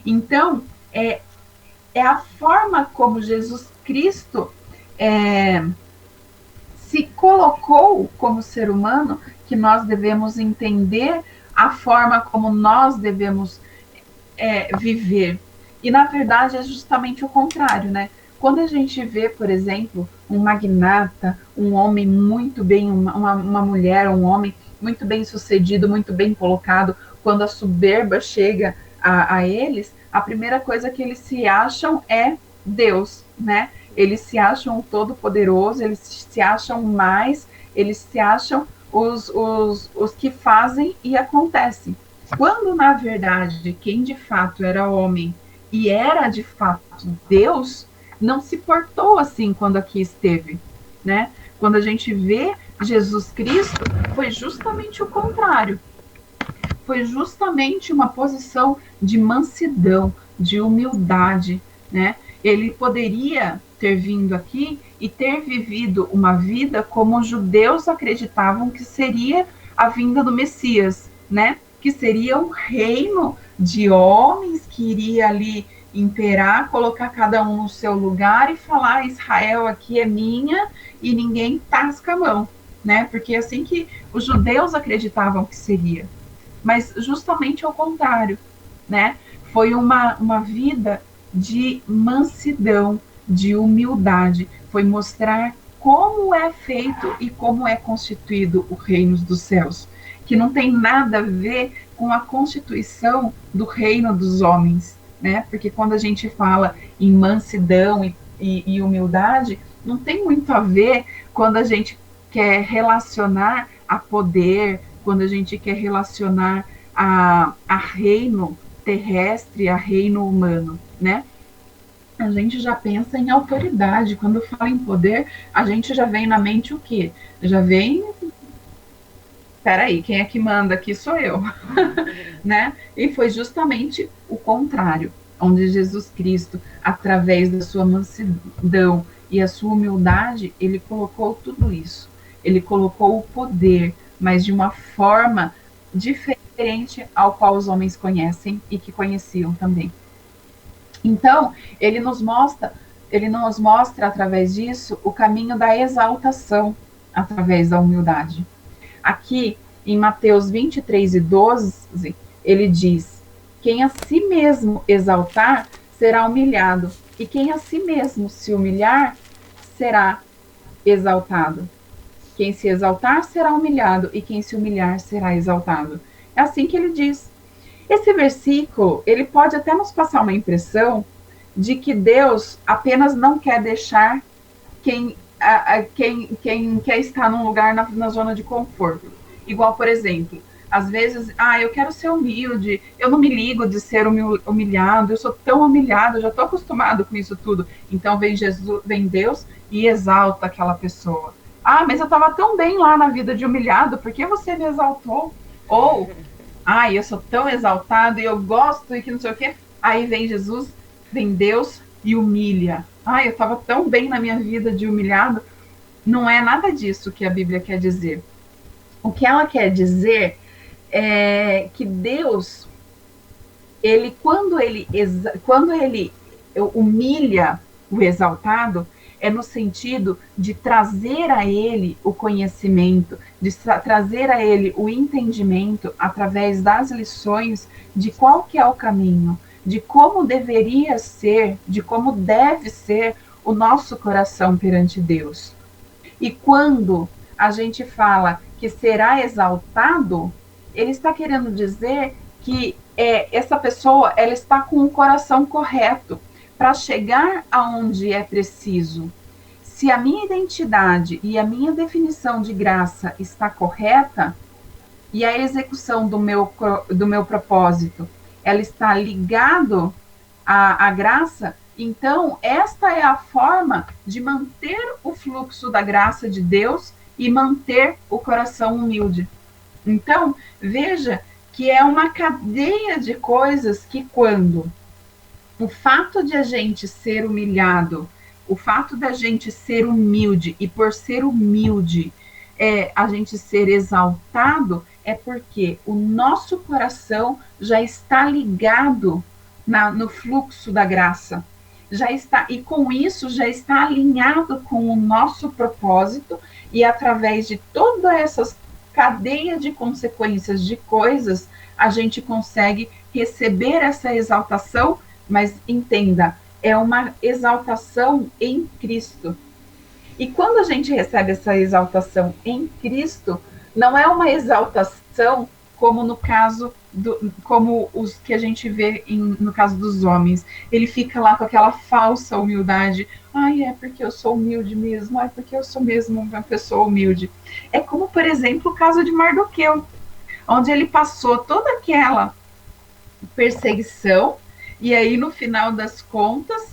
Então, é a forma como Jesus Cristo se colocou como ser humano que nós devemos entender a forma como nós devemos viver. E, na verdade, é justamente o contrário, né? Quando a gente vê, por exemplo, um magnata, um homem muito bem, uma mulher, um homem muito bem sucedido, muito bem colocado, quando a soberba chega a eles, a primeira coisa que eles se acham é Deus, né? Eles se acham o todo-poderoso, eles se acham mais, eles se acham os que fazem e acontecem. Quando, na verdade, quem de fato era homem e era de fato Deus, não se portou assim quando aqui esteve, né? Quando a gente vê Jesus Cristo, foi justamente o contrário. Foi justamente uma posição de mansidão, de humildade, né? Ele poderia ter vindo aqui e ter vivido uma vida como os judeus acreditavam que seria a vinda do Messias, né? Que seria um reino de homens que iria ali imperar, colocar cada um no seu lugar e falar: Israel aqui é minha, e ninguém tasca a mão, né? Porque é assim que os judeus acreditavam que seria. Mas justamente ao contrário, né? Foi uma vida de mansidão, de humildade, foi mostrar como é feito e como é constituído o reino dos céus, que não tem nada a ver com a constituição do reino dos homens, né? Porque quando a gente fala em mansidão e humildade, não tem muito a ver quando a gente quer relacionar a poder, quando a gente quer relacionar a reino terrestre, a reino humano, né? A gente já pensa em autoridade. Quando fala em poder, a gente já vem na mente o quê? Já vem... Peraí, quem é que manda aqui sou eu, né? E foi justamente o contrário, onde Jesus Cristo, através da sua mansidão e a sua humildade, ele colocou tudo isso. Ele colocou o poder, mas de uma forma diferente ao qual os homens conhecem e que conheciam também. Então, ele nos mostra através disso o caminho da exaltação através da humildade. Aqui em Mateus 23:12, ele diz: quem a si mesmo exaltar será humilhado, e quem a si mesmo se humilhar será exaltado. Quem se exaltar será humilhado, e quem se humilhar será exaltado. É assim que ele diz. Esse versículo, ele pode até nos passar uma impressão de que Deus apenas não quer deixar quem quer estar num lugar na zona de conforto. Igual, por exemplo, às vezes, eu quero ser humilde, eu não me ligo de ser humilhado, eu sou tão humilhado, eu já estou acostumado com isso tudo. Então vem Jesus, vem Deus e exalta aquela pessoa. Mas eu estava tão bem lá na vida de humilhado, por que você me exaltou? Ou, eu sou tão exaltado e eu gosto e que não sei o quê. Aí vem Jesus, vem Deus e humilha. Eu estava tão bem na minha vida de humilhado. Não é nada disso que a Bíblia quer dizer. O que ela quer dizer é que Deus, quando ele humilha o exaltado, é no sentido de trazer a ele o conhecimento, de trazer a ele o entendimento através das lições de qual que é o caminho, de como deveria ser, de como deve ser o nosso coração perante Deus. E quando a gente fala que será exaltado, ele está querendo dizer que essa pessoa ela está com o coração correto para chegar aonde é preciso. Se a minha identidade e a minha definição de graça está correta, e a execução do meu propósito, ela está ligado à graça, então esta é a forma de manter o fluxo da graça de Deus e manter o coração humilde. Então, veja que é uma cadeia de coisas que quando o fato de a gente ser humilhado, o fato da gente ser humilde, e por ser humilde, a gente ser exaltado, é porque o nosso coração já está ligado no fluxo da graça. Já está, e com isso já está alinhado com o nosso propósito, e através de toda essa cadeia de consequências de coisas, a gente consegue receber essa exaltação, mas entenda, é uma exaltação em Cristo. E quando a gente recebe essa exaltação em Cristo, não é uma exaltação como no caso como os que a gente vê no caso dos homens. Ele fica lá com aquela falsa humildade. É porque eu sou humilde mesmo. É porque eu sou mesmo uma pessoa humilde. É como, por exemplo, o caso de Mardoqueu, onde ele passou toda aquela perseguição, e aí no final das contas,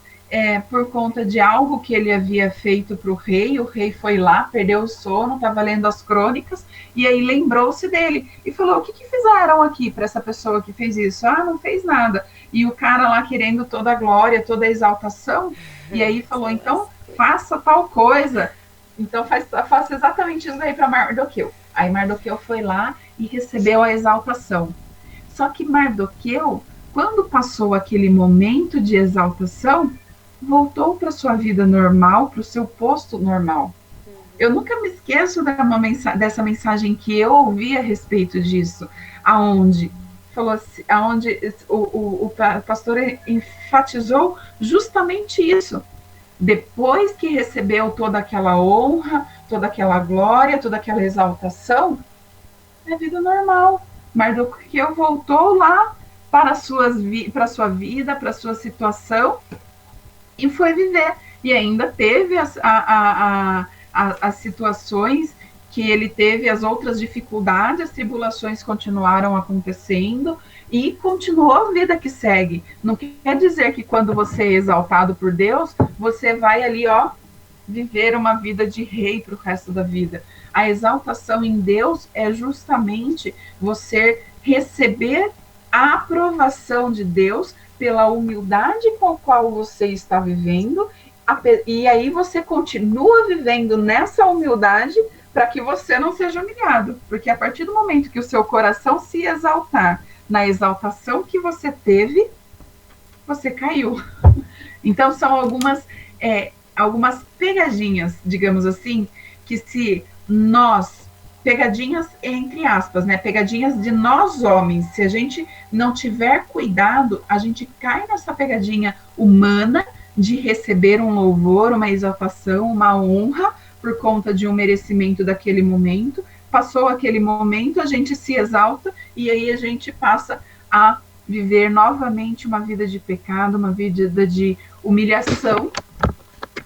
por conta de algo que ele havia feito para o rei foi lá, perdeu o sono, estava lendo as crônicas, e aí lembrou-se dele, e falou, o que fizeram aqui para essa pessoa que fez isso? Não fez nada. E o cara lá querendo toda a glória, toda a exaltação, e aí falou, então faça tal coisa, então faça exatamente isso aí para Mardoqueu. Aí Mardoqueu foi lá e recebeu a exaltação. Só que Mardoqueu, quando passou aquele momento de exaltação, voltou para sua vida normal, para o seu posto normal. Eu nunca me esqueço dessa mensagem que eu ouvi a respeito disso, aonde o pastor enfatizou justamente isso. Depois que recebeu toda aquela honra, toda aquela glória, toda aquela exaltação, é vida normal. Mardoqueu voltou lá para a sua vida, para a sua situação, e foi viver. E ainda teve as situações que ele teve, as outras dificuldades, as tribulações continuaram acontecendo, e continuou a vida que segue. Não quer dizer que quando você é exaltado por Deus, você vai ali, viver uma vida de rei para o resto da vida. A exaltação em Deus é justamente você receber a aprovação de Deus pela humildade com a qual você está vivendo, e aí você continua vivendo nessa humildade para que você não seja humilhado, porque a partir do momento que o seu coração se exaltar na exaltação que você teve, você caiu. Então são algumas pegadinhas, digamos assim, que se nós pegadinhas entre aspas, né? Pegadinhas de nós homens. Se a gente não tiver cuidado, a gente cai nessa pegadinha humana de receber um louvor, uma exaltação, uma honra por conta de um merecimento daquele momento. Passou aquele momento, a gente se exalta e aí a gente passa a viver novamente uma vida de pecado, uma vida de humilhação,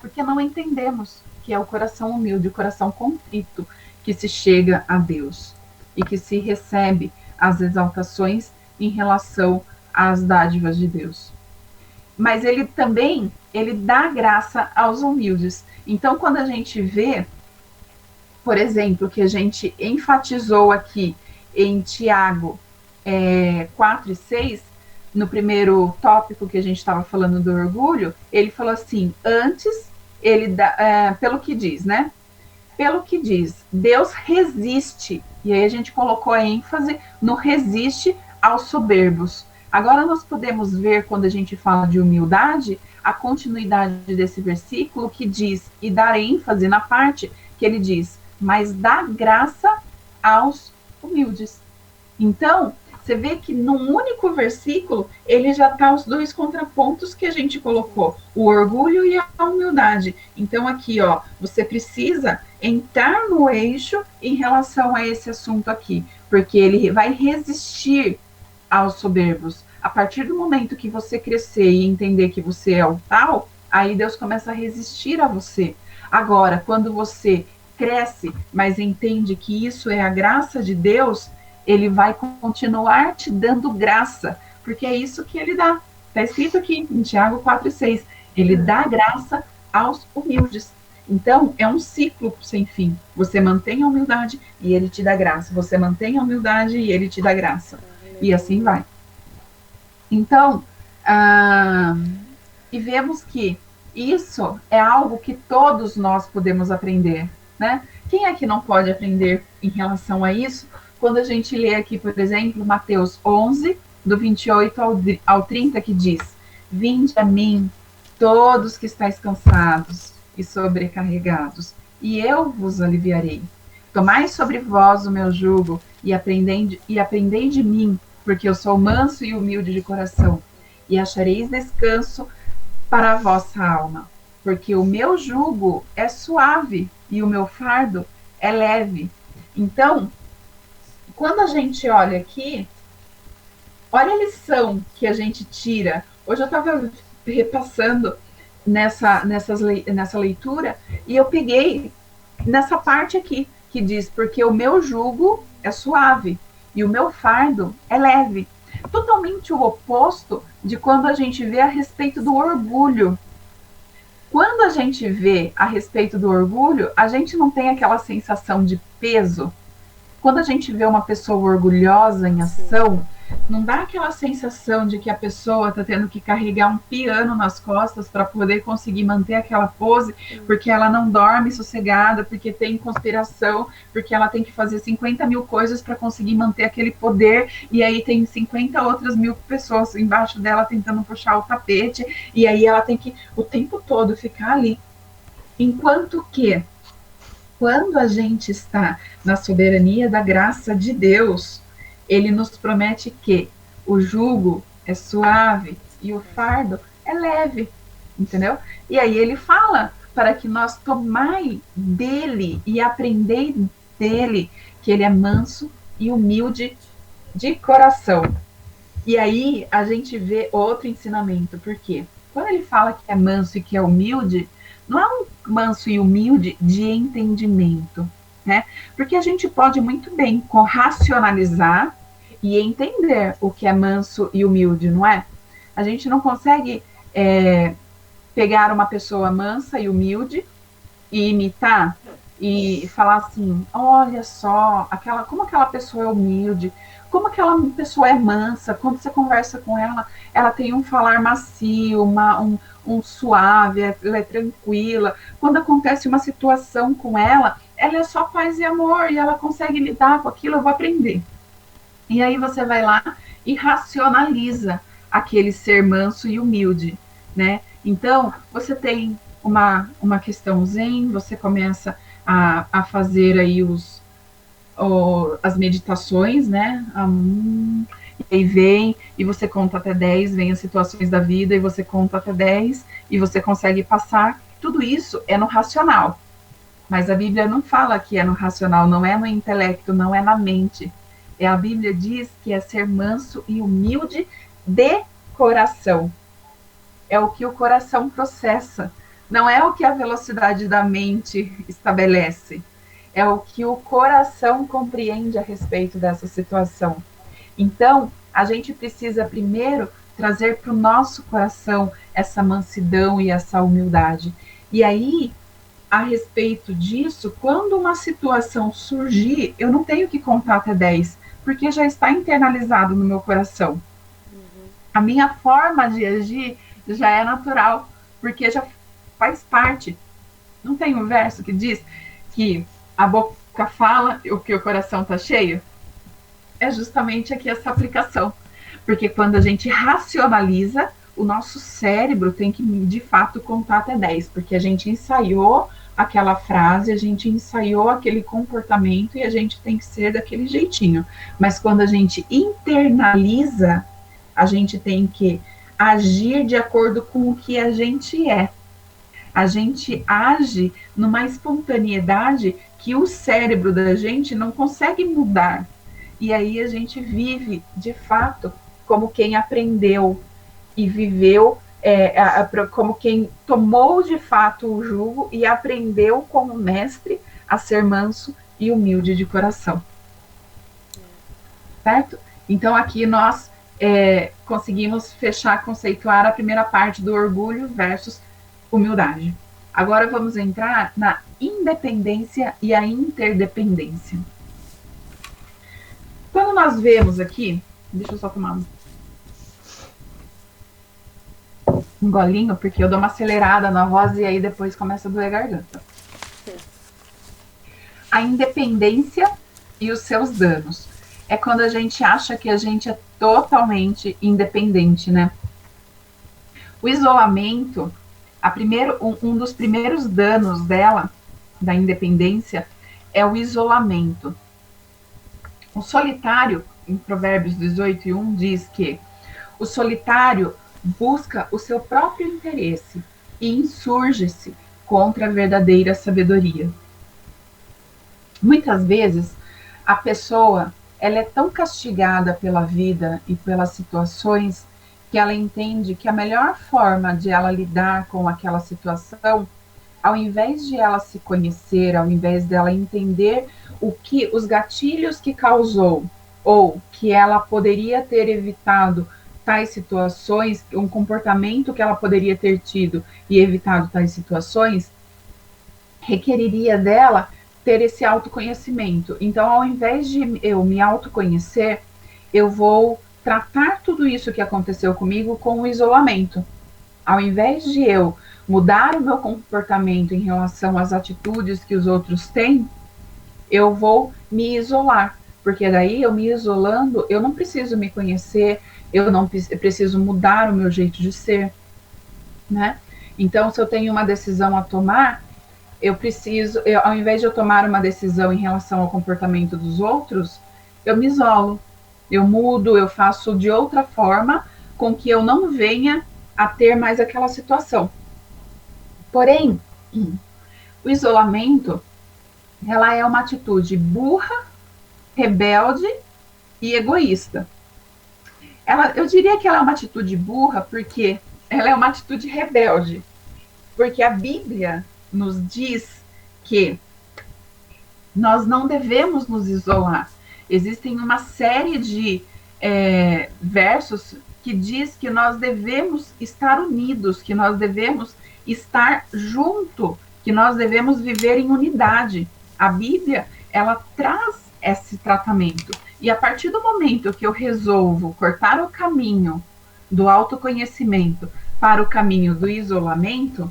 porque não entendemos que é o coração humilde, o coração contrito que se chega a Deus e que se recebe as exaltações em relação às dádivas de Deus. Mas ele também, ele dá graça aos humildes. Então, quando a gente vê, por exemplo, que a gente enfatizou aqui em Tiago 4 e 6, no primeiro tópico que a gente estava falando do orgulho, ele falou assim, antes, ele dá, pelo que diz, né? Pelo que diz, Deus resiste, e aí a gente colocou a ênfase no resiste aos soberbos. Agora nós podemos ver, quando a gente fala de humildade, a continuidade desse versículo que diz, e dar ênfase na parte que ele diz, mas dá graça aos humildes. Então, você vê que num único versículo, ele já está os dois contrapontos que a gente colocou, o orgulho e a humildade. Então, aqui, ó, você precisa entrar no eixo em relação a esse assunto aqui, porque ele vai resistir aos soberbos. A partir do momento que você crescer e entender que você é o tal, aí Deus começa a resistir a você. Agora, quando você cresce, mas entende que isso é a graça de Deus, ele vai continuar te dando graça, porque é isso que ele dá. Está escrito aqui em Tiago 4 e 6. Ele dá graça aos humildes. Então, é um ciclo sem fim. Você mantém a humildade e ele te dá graça. Você mantém a humildade e ele te dá graça. E assim vai. Então, e vemos que isso é algo que todos nós podemos aprender, né? Quem é que não pode aprender em relação a isso? Quando a gente lê aqui, por exemplo, Mateus 11, do 28 ao 30, que diz, vinde a mim, todos que estáis cansados e sobrecarregados, e eu vos aliviarei. Tomai sobre vós o meu jugo e aprendei de mim, porque eu sou manso e humilde de coração, e achareis descanso para a vossa alma, porque o meu jugo é suave e o meu fardo é leve. Então, quando a gente olha aqui, olha a lição que a gente tira. Hoje eu estava repassando nessa leitura e eu peguei nessa parte aqui, que diz, porque o meu jugo é suave e o meu fardo é leve. Totalmente o oposto de quando a gente vê a respeito do orgulho. Quando a gente vê a respeito do orgulho, a gente não tem aquela sensação de peso. Quando a gente vê uma pessoa orgulhosa em ação, não dá aquela sensação de que a pessoa está tendo que carregar um piano nas costas para poder conseguir manter aquela pose, porque ela não dorme sossegada, porque tem conspiração, porque ela tem que fazer 50 mil coisas para conseguir manter aquele poder, e aí tem 50 outras mil pessoas embaixo dela tentando puxar o tapete, e aí ela tem que o tempo todo ficar ali. Enquanto que, quando a gente está na soberania da graça de Deus, ele nos promete que o jugo é suave e o fardo é leve, entendeu? E aí ele fala para que nós tomai dele e aprendei dele, que ele é manso e humilde de coração. E aí a gente vê outro ensinamento, porque quando ele fala que é manso e que é humilde, não é um manso e humilde de entendimento, né? Porque a gente pode muito bem racionalizar e entender o que é manso e humilde, não é? A gente não consegue pegar uma pessoa mansa e humilde e imitar e falar assim, olha só, como aquela pessoa é humilde, como aquela pessoa é mansa, quando você conversa com ela, ela tem um falar macio, um suave, ela é tranquila. Quando acontece uma situação com ela é só paz e amor, e ela consegue lidar com aquilo, eu vou aprender. E aí você vai lá e racionaliza aquele ser manso e humilde, né? Então, você tem uma questão zen, você começa a fazer aí as meditações, né? E aí vem, e você conta até 10, vem as situações da vida, e você conta até 10, e você consegue passar. Tudo isso é no racional. Mas a Bíblia não fala que é no racional, não é no intelecto, não é na mente. A Bíblia diz que é ser manso e humilde de coração. É o que o coração processa. Não é o que a velocidade da mente estabelece. É o que o coração compreende a respeito dessa situação. Então, a gente precisa primeiro trazer para o nosso coração essa mansidão e essa humildade. E aí, a respeito disso, quando uma situação surgir, eu não tenho que contar até 10, porque já está internalizado no meu coração. A minha forma de agir já é natural, porque já faz parte. Não tem um verso que diz que a boca fala o que o coração está cheio? É justamente aqui essa aplicação. Porque quando a gente racionaliza, o nosso cérebro tem que, de fato, contar até 10, porque a gente ensaiou aquela frase, a gente ensaiou aquele comportamento e a gente tem que ser daquele jeitinho. Mas quando a gente internaliza, a gente tem que agir de acordo com o que a gente é. A gente age numa espontaneidade que o cérebro da gente não consegue mudar. E aí a gente vive, de fato, como quem aprendeu e viveu, como quem tomou de fato o jugo e aprendeu como mestre a ser manso e humilde de coração. Certo? Então aqui nós conseguimos fechar, conceituar a primeira parte do orgulho versus humildade. Agora vamos entrar na independência e a interdependência. Quando nós vemos aqui, deixa eu só tomar um golinho, porque eu dou uma acelerada na voz e aí depois começa a doer a garganta. A independência e os seus danos. É quando a gente acha que a gente é totalmente independente, né? O isolamento, um dos primeiros danos dela, da independência, é o isolamento. O solitário, em Provérbios 18:1, diz que o solitário busca o seu próprio interesse e insurge-se contra a verdadeira sabedoria. Muitas vezes, a pessoa ela é tão castigada pela vida e pelas situações que ela entende que a melhor forma de ela lidar com aquela situação, ao invés de ela se conhecer, ao invés dela entender os gatilhos que causou ou que ela poderia ter evitado tais situações, um comportamento que ela poderia ter tido e evitado tais situações, requeriria dela ter esse autoconhecimento. Então, ao invés de eu me autoconhecer, eu vou tratar tudo isso que aconteceu comigo com o isolamento. Ao invés de eu mudar o meu comportamento em relação às atitudes que os outros têm, eu vou me isolar, porque daí eu me isolando, eu não preciso me conhecer, eu não preciso mudar o meu jeito de ser, né? Então, se eu tenho uma decisão a tomar, ao invés de eu tomar uma decisão em relação ao comportamento dos outros, eu me isolo, eu mudo, eu faço de outra forma com que eu não venha a ter mais aquela situação. Porém, o isolamento, ela é uma atitude burra, rebelde e egoísta. Eu diria que ela é uma atitude burra porque ela é uma atitude rebelde. Porque a Bíblia nos diz que nós não devemos nos isolar. Existem uma série de versos que diz que nós devemos estar unidos, que nós devemos estar junto, que nós devemos viver em unidade. A Bíblia, ela traz esse tratamento. E a partir do momento que eu resolvo cortar o caminho do autoconhecimento para o caminho do isolamento,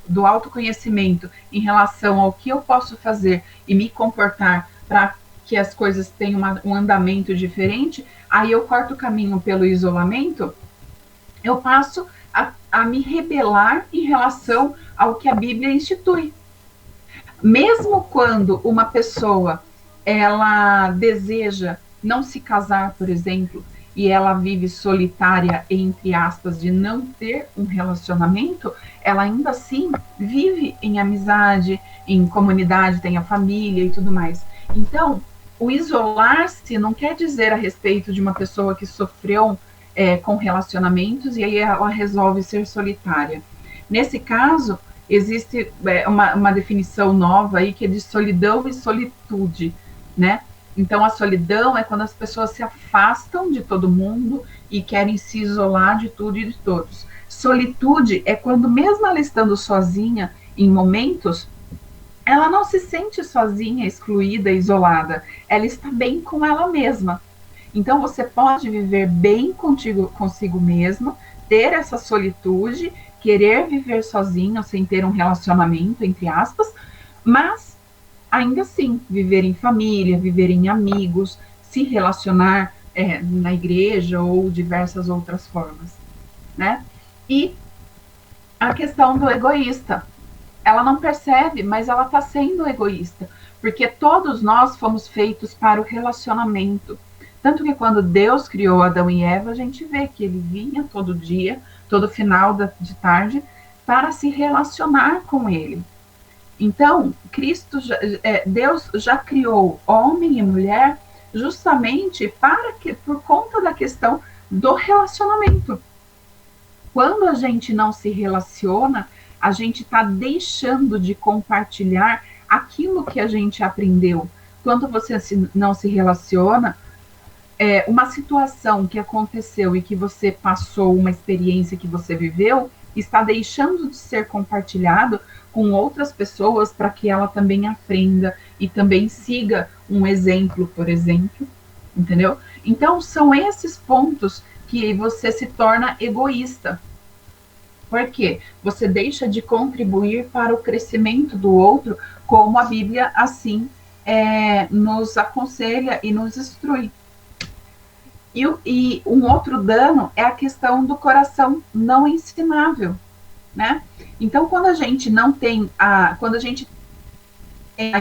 do autoconhecimento em relação ao que eu posso fazer e me comportar para que as coisas tenham um andamento diferente, aí eu corto o caminho pelo isolamento, eu passo a me rebelar em relação ao que a Bíblia institui. Mesmo quando uma pessoa ela deseja não se casar, por exemplo, e ela vive solitária, entre aspas, de não ter um relacionamento, ela ainda assim vive em amizade, em comunidade, tem a família e tudo mais. Então, o isolar-se não quer dizer a respeito de uma pessoa que sofreu com relacionamentos e aí ela resolve ser solitária. Nesse caso, existe uma definição nova aí que é de solidão e solitude, né? Então, a solidão é quando as pessoas se afastam de todo mundo e querem se isolar de tudo e de todos. Solitude é quando, mesmo ela estando sozinha em momentos, ela não se sente sozinha, excluída, isolada. Ela está bem com ela mesma. Então, você pode viver bem consigo mesma, ter essa solitude, querer viver sozinho, sem ter um relacionamento, entre aspas, mas ainda assim, viver em família, viver em amigos, se relacionar na igreja ou diversas outras formas, né? E a questão do egoísta, ela não percebe, mas ela está sendo egoísta, porque todos nós fomos feitos para o relacionamento. Tanto que quando Deus criou Adão e Eva, a gente vê que ele vinha todo dia, todo final de tarde, para se relacionar com ele. Então, Deus já criou homem e mulher justamente por conta da questão do relacionamento. Quando a gente não se relaciona, a gente está deixando de compartilhar aquilo que a gente aprendeu. Quando você não se relaciona, uma situação que aconteceu e que você passou, uma experiência que você viveu, está deixando de ser compartilhado com outras pessoas para que ela também aprenda e também siga um exemplo, por exemplo, entendeu? Então, são esses pontos que você se torna egoísta. Por quê? Você deixa de contribuir para o crescimento do outro, como a Bíblia assim nos aconselha e nos instrui. E um outro dano é a questão do coração não ensinável, né? Então, quando a gente não tem quando a gente tem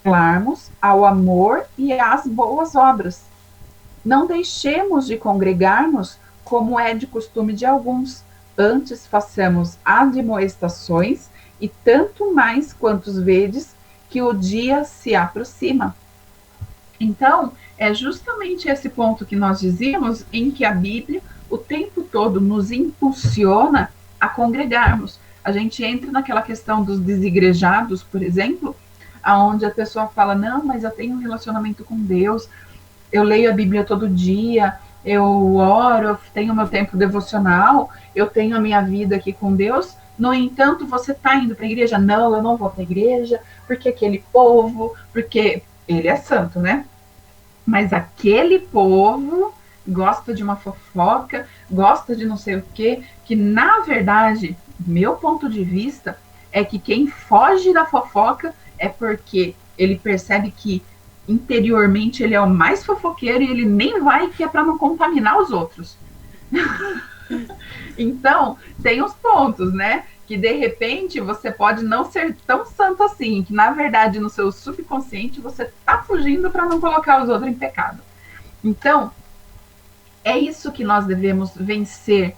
apelarmos ao amor e às boas obras. Não deixemos de congregar-nos, como é de costume de alguns. Antes façamos admoestações, e tanto mais quantos vedes que o dia se aproxima. Então, é justamente esse ponto que nós dizíamos, em que a Bíblia o tempo todo nos impulsiona a congregarmos. A gente entra naquela questão dos desigrejados, por exemplo, aonde a pessoa fala, não, mas eu tenho um relacionamento com Deus, eu leio a Bíblia todo dia, eu oro, eu tenho meu tempo devocional, eu tenho a minha vida aqui com Deus. No entanto, você está indo para a igreja? Não, eu não vou para a igreja, porque aquele povo, porque ele é santo, né? Mas aquele povo gosta de uma fofoca, gosta de não sei o quê, que na verdade, meu ponto de vista, é que quem foge da fofoca é porque ele percebe que interiormente ele é o mais fofoqueiro e ele nem vai, que é para não contaminar os outros. Então, tem os pontos, né? Que de repente você pode não ser tão santo assim, que na verdade no seu subconsciente você está fugindo para não colocar os outros em pecado. Então, é isso que nós devemos vencer,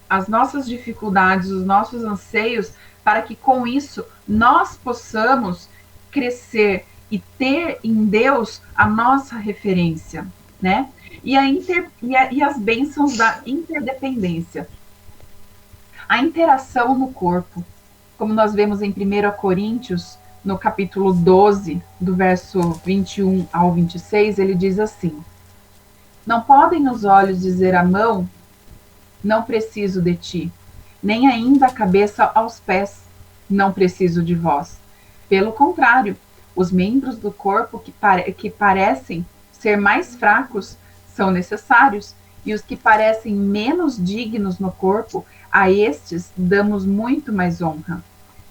as nossas dificuldades, os nossos anseios, para que com isso nós possamos crescer e ter em Deus a nossa referência, né? E as bênçãos da interdependência. A interação no corpo, como nós vemos em 1 Coríntios, no capítulo 12, do verso 21 ao 26, ele diz assim: não podem os olhos dizer à mão, não preciso de ti, nem ainda a cabeça aos pés, não preciso de vós. Pelo contrário, os membros do corpo que parecem ser mais fracos são necessários, e os que parecem menos dignos no corpo, a estes damos muito mais honra.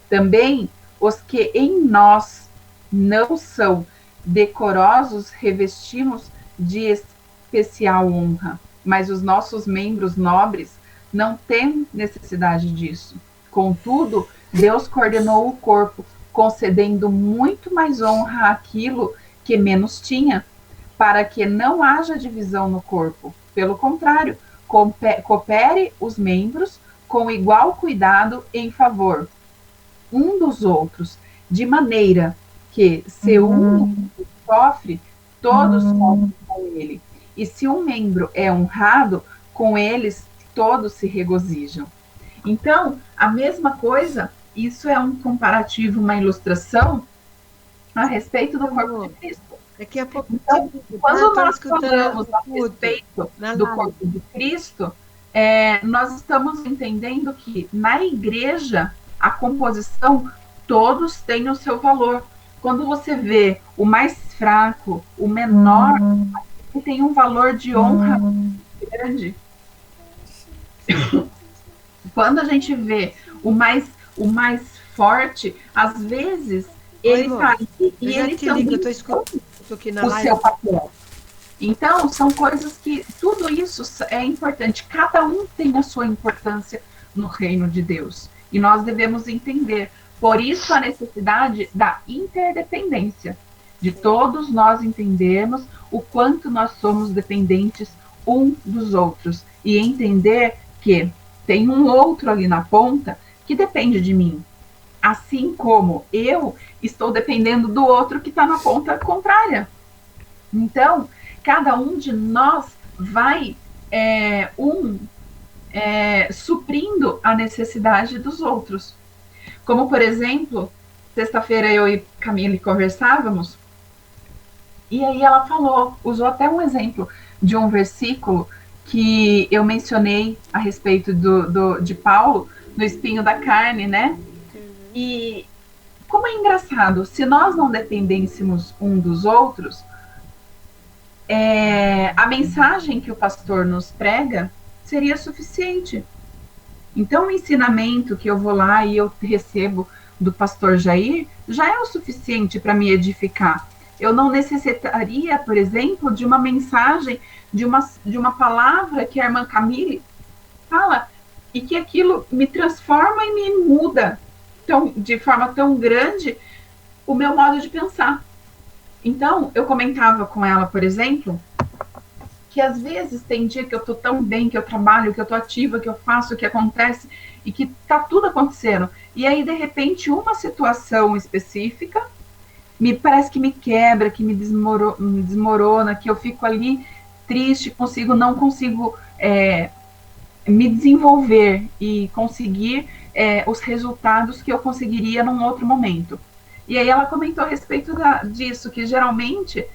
Também os que em nós não são decorosos revestimos de especial honra, mas os nossos membros nobres não têm necessidade disso. Contudo, Deus coordenou o corpo, concedendo muito mais honra àquilo que menos tinha, para que não haja divisão no corpo. Pelo contrário, coopere os membros com igual cuidado em favor um dos outros, de maneira que, se um sofre, todos sofrem com ele. E se um membro é honrado, com eles todos se regozijam. Então, a mesma coisa, isso é um comparativo, uma ilustração a respeito do corpo de Cristo. Daqui a pouco. Então, quando nós falamos a respeito do corpo de Cristo, nós estamos entendendo que na igreja, a composição, todos têm o seu valor. Quando você vê o mais fraco, o menor, ele tem um valor de honra grande. Quando a gente vê o mais forte, às vezes, ele está ali e ele também o seu papel. Então, são coisas que, tudo isso é importante. Cada um tem a sua importância no reino de Deus. E nós devemos entender. Por isso, a necessidade da interdependência. De todos nós entendermos o quanto nós somos dependentes um dos outros. E entender que tem um outro ali na ponta que depende de mim. Assim como eu estou dependendo do outro que está na ponta contrária. Então, cada um de nós vai suprindo a necessidade dos outros. Como, por exemplo, sexta-feira eu e Camille conversávamos, e aí ela usou até um exemplo de um versículo que eu mencionei a respeito de Paulo, no espinho da carne, né? E como é engraçado, se nós não dependêssemos um dos outros, a mensagem que o pastor nos prega seria suficiente. Então, o ensinamento que eu vou lá e eu recebo do pastor Jair já é o suficiente para me edificar. Eu não necessitaria, por exemplo, de uma mensagem, de uma palavra que a irmã Camille fala e que aquilo me transforma e me muda de forma tão grande o meu modo de pensar. Então, eu comentava com ela, por exemplo, que às vezes tem dia que eu tô tão bem, que eu trabalho, que eu tô ativa, que eu faço, que acontece, e que tá tudo acontecendo. E aí, de repente, uma situação específica parece que me quebra, que me desmorona, que eu fico ali triste, não consigo me desenvolver e conseguir os resultados que eu conseguiria num outro momento. E aí ela comentou a respeito disso, que geralmente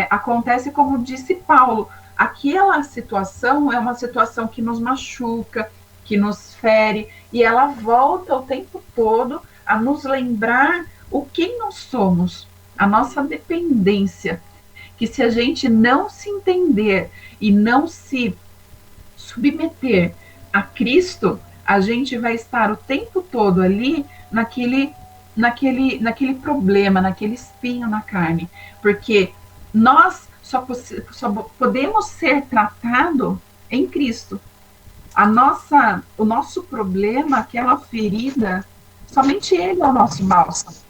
acontece como disse Paulo, aquela situação é uma situação que nos machuca, que nos fere, e ela volta o tempo todo a nos lembrar quem nós somos, a nossa dependência, que se a gente não se entender e não se submeter a Cristo, a gente vai estar o tempo todo ali naquele problema, naquele espinho na carne, porque nós só podemos ser tratados em Cristo. O nosso problema, aquela ferida, somente Ele é o nosso bálsamo.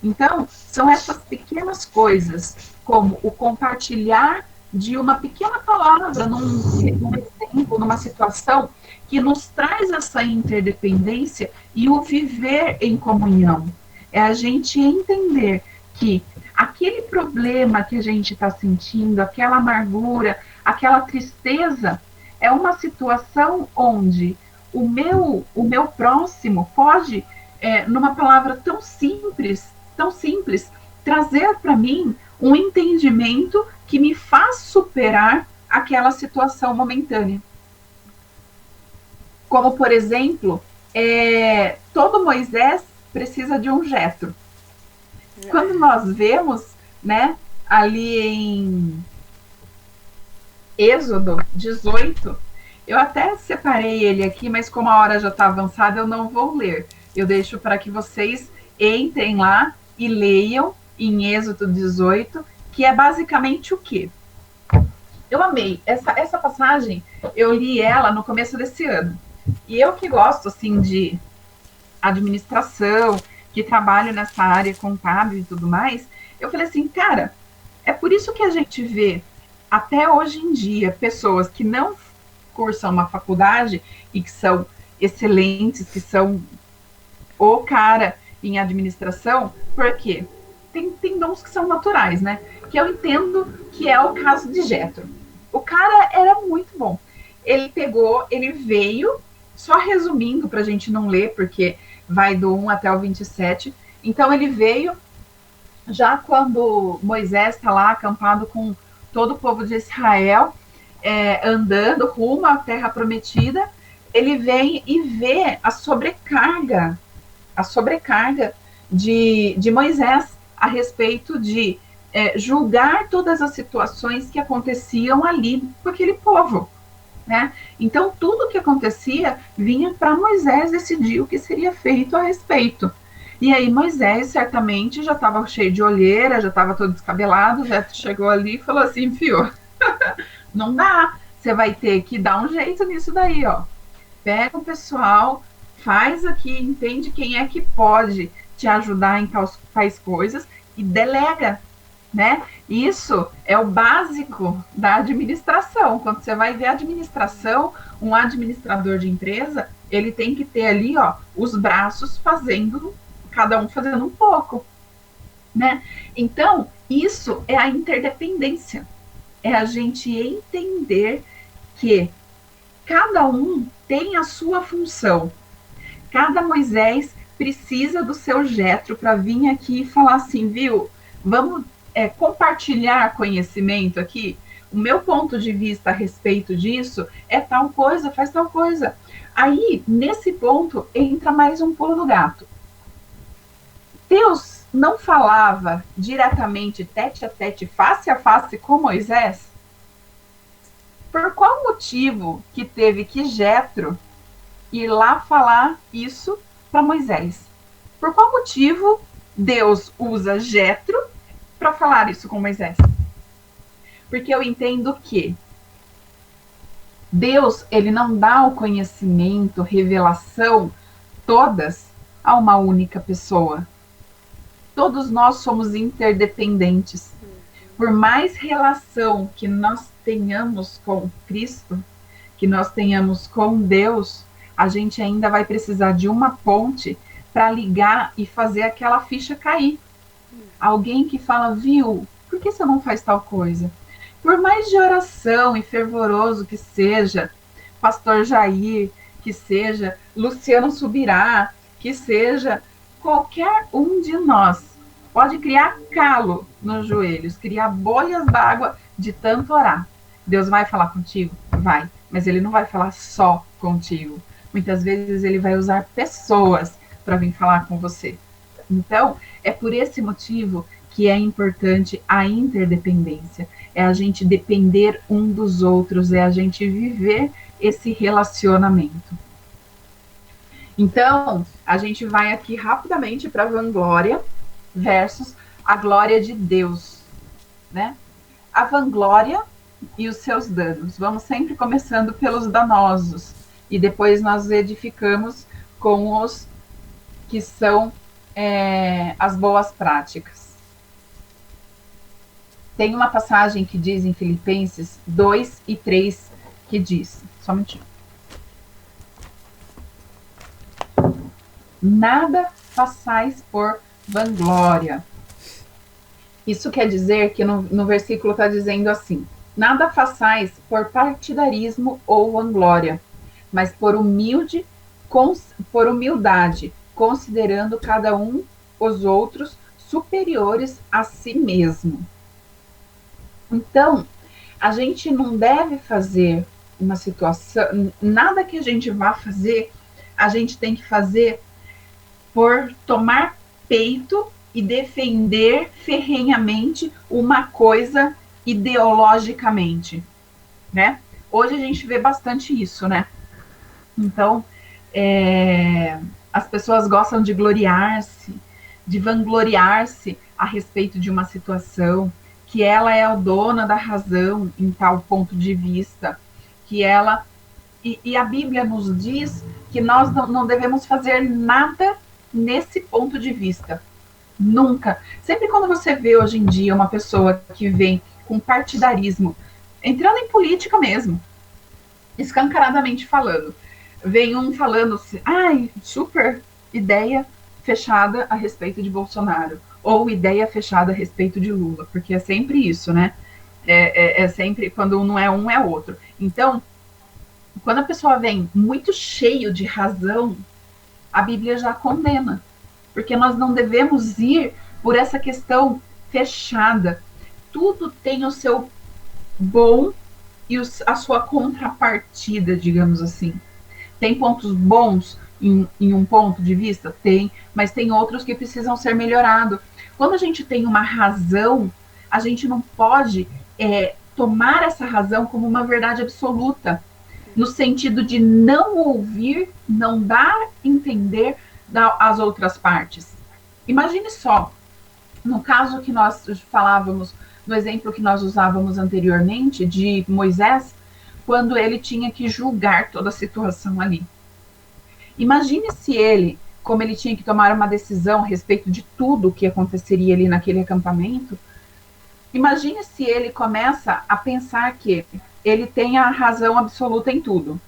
Então, são essas pequenas coisas, como o compartilhar de uma pequena palavra, num exemplo, numa situação, que nos traz essa interdependência e o viver em comunhão. É a gente entender que aquele problema que a gente está sentindo, aquela amargura, aquela tristeza, é uma situação onde o meu próximo pode, numa palavra tão simples, trazer para mim um entendimento que me faz superar aquela situação momentânea. Como, por exemplo, todo Moisés precisa de um Jetro. Quando nós vemos, né, ali em Êxodo 18, eu até separei ele aqui, mas como a hora já está avançada, eu não vou ler. eu deixo para que vocês entrem lá e leiam em Êxodo 18, que é basicamente o quê? Eu amei. Essa passagem, eu li ela no começo desse ano. E eu que gosto, assim, de administração, que trabalho nessa área contábil e tudo mais, eu falei assim, cara, é por isso que a gente vê, até hoje em dia, pessoas que não cursam uma faculdade e que são excelentes, que são o cara em administração, porque tem dons que são naturais, né? Que eu entendo que é o caso de Jetro. O cara era muito bom. Ele pegou, ele veio, só resumindo para a gente não ler, porque vai do 1 até o 27. Então ele veio já quando Moisés está lá acampado com todo o povo de Israel, andando rumo à terra prometida, ele vem e vê a sobrecarga de Moisés a respeito de julgar todas as situações que aconteciam ali com aquele povo. Né? Então, tudo que acontecia vinha para Moisés decidir o que seria feito a respeito. E aí Moisés certamente já estava cheio de olheira, já estava todo descabelado, já chegou ali e falou assim, fio, não dá, você vai ter que dar um jeito nisso daí, ó. Pega o pessoal, faz aqui, entende quem é que pode te ajudar em tais coisas e delega, né? Isso é o básico da administração. Quando você vai ver a administração, um administrador de empresa, ele tem que ter ali, ó, os braços fazendo, cada um fazendo um pouco, né? Então, isso é a interdependência. É a gente entender que cada um tem a sua função. Cada Moisés precisa do seu Jetro para vir aqui e falar assim, viu? Vamos compartilhar conhecimento aqui. O meu ponto de vista a respeito disso é tal coisa, faz tal coisa. Aí, nesse ponto, entra mais um pulo do gato. Deus não falava diretamente, tete a tete, face a face com Moisés? Por qual motivo que teve que Jetro ir lá falar isso para Moisés? Por qual motivo Deus usa Jetro para falar isso com Moisés? Porque eu entendo que Deus, ele não dá o conhecimento, revelação, todas a uma única pessoa. Todos nós somos interdependentes. Por mais relação que nós tenhamos com Cristo, que nós tenhamos com Deus, a gente ainda vai precisar de uma ponte para ligar e fazer aquela ficha cair. Alguém que fala, viu, por que você não faz tal coisa? Por mais de oração e fervoroso que seja, pastor Jair, que seja Luciano Subirá, que seja qualquer um de nós, pode criar calo nos joelhos, criar bolhas d'água de tanto orar. Deus vai falar contigo? Vai, mas ele não vai falar só contigo. Muitas vezes ele vai usar pessoas para vir falar com você. Então, é por esse motivo que é importante a interdependência. É a gente depender um dos outros, é a gente viver esse relacionamento. Então, a gente vai aqui rapidamente para a vanglória versus a glória de Deus, né? A vanglória e os seus danos. Vamos sempre começando pelos danosos e depois nós edificamos com os que são as boas práticas. Tem uma passagem que diz em Filipenses 2 e 3 que diz, só um minutinho. Nada façais por vanglória. Isso quer dizer que no versículo está dizendo assim, nada façais por partidarismo ou vanglória, mas por humildade, considerando cada um os outros superiores a si mesmo. Então, a gente não deve fazer uma situação, nada que a gente vá fazer, a gente tem que fazer por tomar peito e defender ferrenhamente uma coisa ideologicamente, né? Hoje a gente vê bastante isso, né? Então, As pessoas gostam de gloriar-se, de vangloriar-se a respeito de uma situação, que ela é a dona da razão em tal ponto de vista, que ela... E a Bíblia nos diz que nós não devemos fazer nada nesse ponto de vista. Nunca. Sempre quando você vê hoje em dia uma pessoa que vem com partidarismo, entrando em política mesmo, escancaradamente falando, vem um falando assim, ai, super ideia fechada a respeito de Bolsonaro, ou ideia fechada a respeito de Lula, porque é sempre isso, né? É sempre, quando não é um, é outro. Então, quando a pessoa vem muito cheio de razão, a Bíblia já condena, porque nós não devemos ir por essa questão fechada. Tudo tem o seu bom e a sua contrapartida, digamos assim. Tem pontos bons em um ponto de vista? Tem, mas tem outros que precisam ser melhorados. Quando a gente tem uma razão, a gente não pode tomar essa razão como uma verdade absoluta, no sentido de não ouvir, não dar a entender as outras partes. Imagine só, no caso que nós falávamos, no exemplo que nós usávamos anteriormente, de Moisés, quando ele tinha que julgar toda a situação ali. Imagine se ele, como ele tinha que tomar uma decisão a respeito de tudo o que aconteceria ali naquele acampamento, imagine se ele começa a pensar que ele tem a razão absoluta em tudo.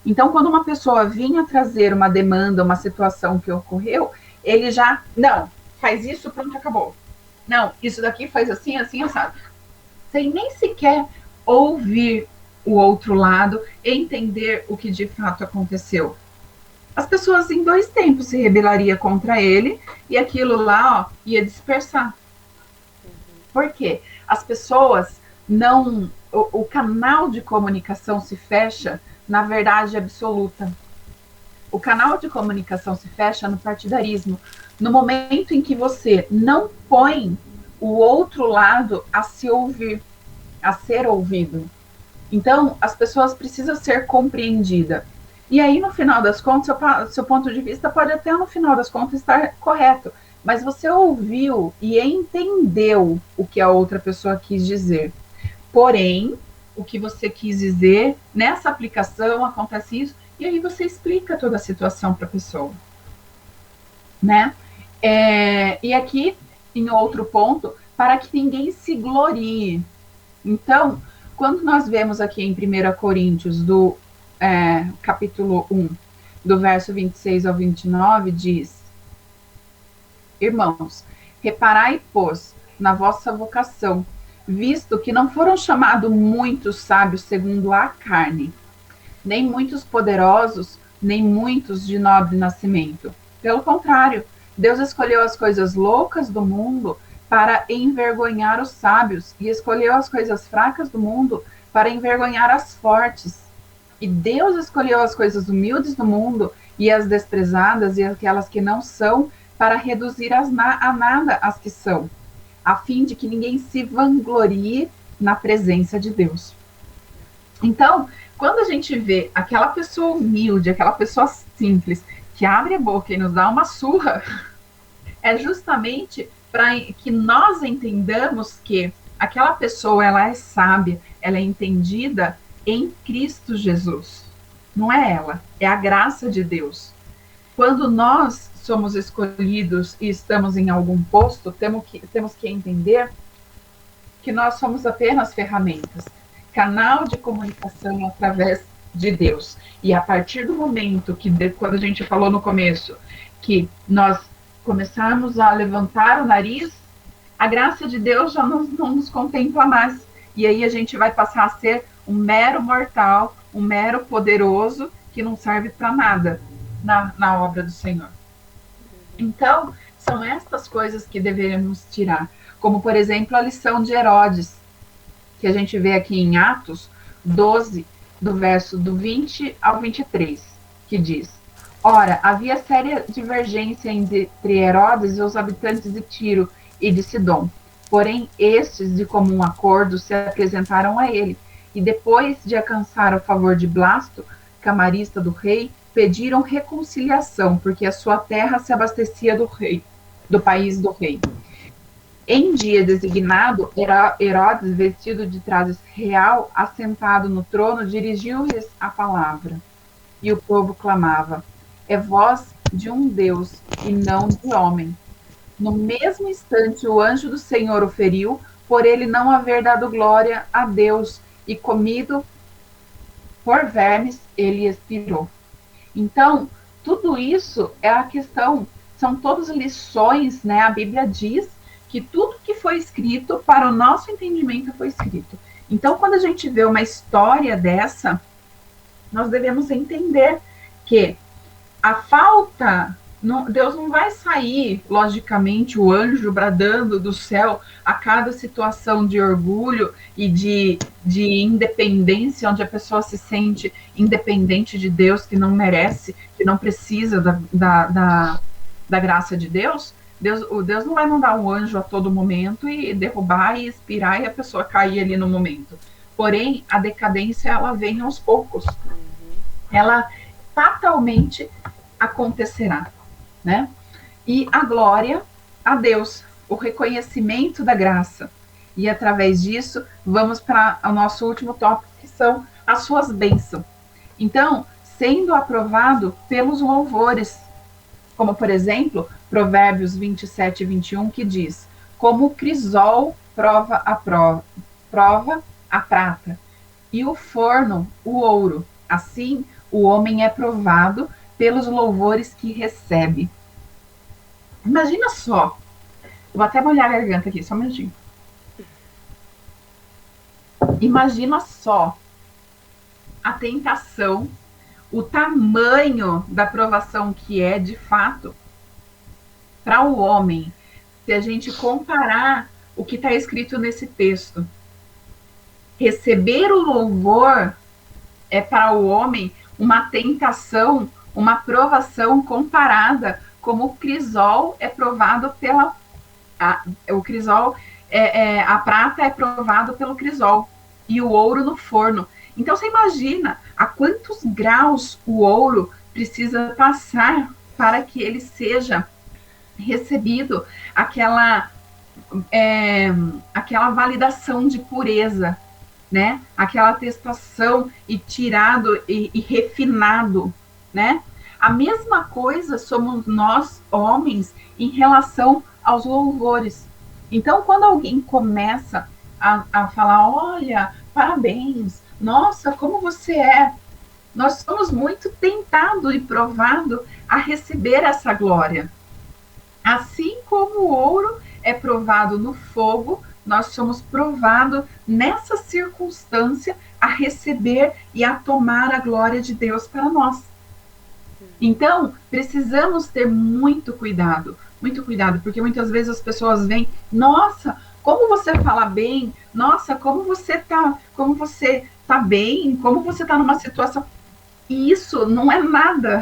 Então, quando uma pessoa vinha trazer uma demanda, uma situação que ocorreu, ele já, não, faz isso, pronto, acabou. Não, isso daqui faz assim, assim, assado. Sem nem sequer ouvir o outro lado, entender o que de fato aconteceu. As pessoas em 2 tempos se rebelariam contra ele e aquilo lá, ó, ia dispersar. Por quê? As pessoas não... O canal de comunicação se fecha na verdade absoluta. O canal de comunicação se fecha no partidarismo. No momento em que você não põe o outro lado a se ouvir, a ser ouvido. Então, as pessoas precisam ser compreendidas. E aí, no final das contas, seu ponto de vista pode até, no final das contas, estar correto. Mas você ouviu e entendeu o que a outra pessoa quis dizer. Porém, o que você quis dizer, nessa aplicação acontece isso, e aí você explica toda a situação para a pessoa. Né? E aqui, em outro ponto, para que ninguém se glorie. Então, quando nós vemos aqui em 1 Coríntios, do capítulo 1, do verso 26 ao 29, diz: Irmãos, reparai, pois, na vossa vocação, visto que não foram chamados muitos sábios segundo a carne, nem muitos poderosos, nem muitos de nobre nascimento. Pelo contrário, Deus escolheu as coisas loucas do mundo para envergonhar os sábios, e escolheu as coisas fracas do mundo para envergonhar as fortes. E Deus escolheu as coisas humildes do mundo e as desprezadas e aquelas que não são, para reduzir a nada as que são, a fim de que ninguém se vanglorie na presença de Deus. Então, quando a gente vê aquela pessoa humilde, aquela pessoa simples, que abre a boca e nos dá uma surra, é justamente para que nós entendamos que aquela pessoa, ela é sábia, ela é entendida em Cristo Jesus. Não é ela, é a graça de Deus. Quando nós somos escolhidos e estamos em algum posto, temos que entender que nós somos apenas ferramentas, canal de comunicação através de Deus. E a partir do momento que, quando a gente falou no começo, que nós começarmos a levantar o nariz, a graça de Deus já não nos contempla mais. E aí a gente vai passar a ser um mero mortal, um mero poderoso, que não serve para nada na obra do Senhor. Então, são estas coisas que deveríamos tirar. Como, por exemplo, a lição de Herodes, que a gente vê aqui em Atos 12, do verso do 20 ao 23, que diz: Ora, havia séria divergência entre Herodes e os habitantes de Tiro e de Sidom. Porém, estes, de comum acordo, se apresentaram a ele, e depois de alcançar o favor de Blasto, camarista do rei, pediram reconciliação, porque a sua terra se abastecia do rei, do país do rei. Em dia designado, Herodes, vestido de trajes real, assentado no trono, dirigiu-lhes a palavra. E o povo clamava: é voz de um Deus e não de homem. No mesmo instante, o anjo do Senhor o feriu, por ele não haver dado glória a Deus, e comido por vermes, ele expirou. Então, tudo isso é a questão, são todas lições, né? A Bíblia diz que tudo que foi escrito, para o nosso entendimento, foi escrito. Então, quando a gente vê uma história dessa, nós devemos entender que a falta, Deus não vai sair, logicamente, o anjo bradando do céu a cada situação de orgulho e de independência, onde a pessoa se sente independente de Deus, que não merece, que não precisa da graça de Deus. Deus não vai mandar um anjo a todo momento e derrubar e expirar e a pessoa cair ali no momento. Porém, a decadência, ela vem aos poucos. Ela fatalmente acontecerá, né? E a glória a Deus, o reconhecimento da graça. E através disso, vamos para o nosso último tópico, que são as suas bênçãos. Então, sendo aprovado pelos louvores, como, por exemplo, Provérbios 27 e 21, que diz: como o crisol prova a prata, e o forno o ouro, assim o homem é provado pelos louvores que recebe. Imagina só, vou até molhar a garganta aqui, só um minutinho. Imagina só a tentação, o tamanho da provação que é, de fato, para o homem, se a gente comparar o que está escrito nesse texto. Receber o louvor é para o homem uma tentação, uma provação comparada como o crisol é provado pela... o crisol, a prata é provado pelo crisol e o ouro no forno. Então, você imagina a quantos graus o ouro precisa passar para que ele seja recebido aquela validação de pureza, né? Aquela atestação e tirado e refinado, né? A mesma coisa somos nós, homens, em relação aos louvores. Então, quando alguém começa a falar, olha, parabéns, nossa, como você é, nós somos muito tentados e provados a receber essa glória. Assim como o ouro é provado no fogo, nós somos provados nessa circunstância a receber e a tomar a glória de Deus para nós. Então, precisamos ter muito cuidado, porque muitas vezes as pessoas veem, nossa, como você fala bem, nossa, como você tá bem, como você tá numa situação. E isso não é nada.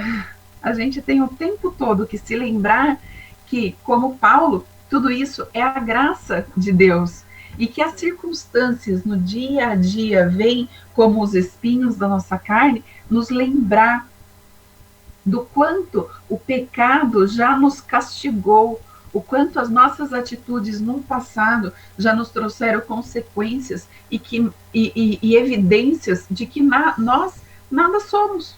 A gente tem o tempo todo que se lembrar que, como Paulo, tudo isso é a graça de Deus. E que as circunstâncias no dia a dia vêm como os espinhos da nossa carne, nos lembrar do quanto o pecado já nos castigou, o quanto as nossas atitudes no passado já nos trouxeram consequências e evidências de que nós nada somos.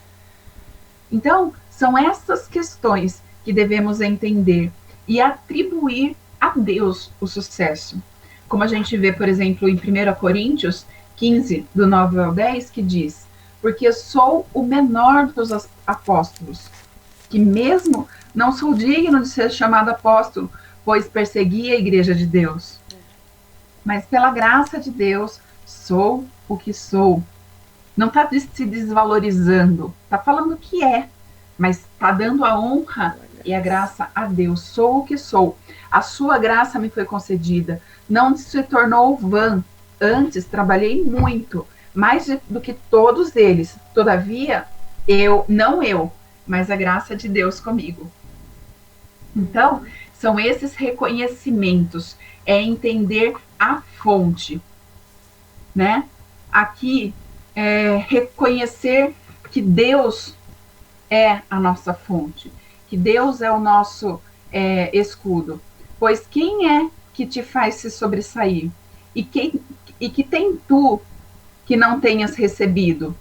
Então, são essas questões que devemos entender e atribuir a Deus o sucesso. Como a gente vê, por exemplo, em 1 Coríntios 15, do 9 ao 10, que diz: porque sou o menor dos apóstolos, que mesmo não sou digno de ser chamado apóstolo, pois persegui a igreja de Deus. Mas pela graça de Deus, sou o que sou. Não está se desvalorizando, está falando que é, mas está dando a honra e a graça a Deus. Sou o que sou. A sua graça me foi concedida. Não se tornou vã. Antes trabalhei muito, mais do que todos eles. Todavia, não eu, mas a graça de Deus comigo. Então, são esses reconhecimentos, é entender a fonte, né? Aqui, reconhecer que Deus é a nossa fonte, que Deus é o nosso escudo. Pois quem é que te faz se sobressair? E que tem tu que não tenhas recebido?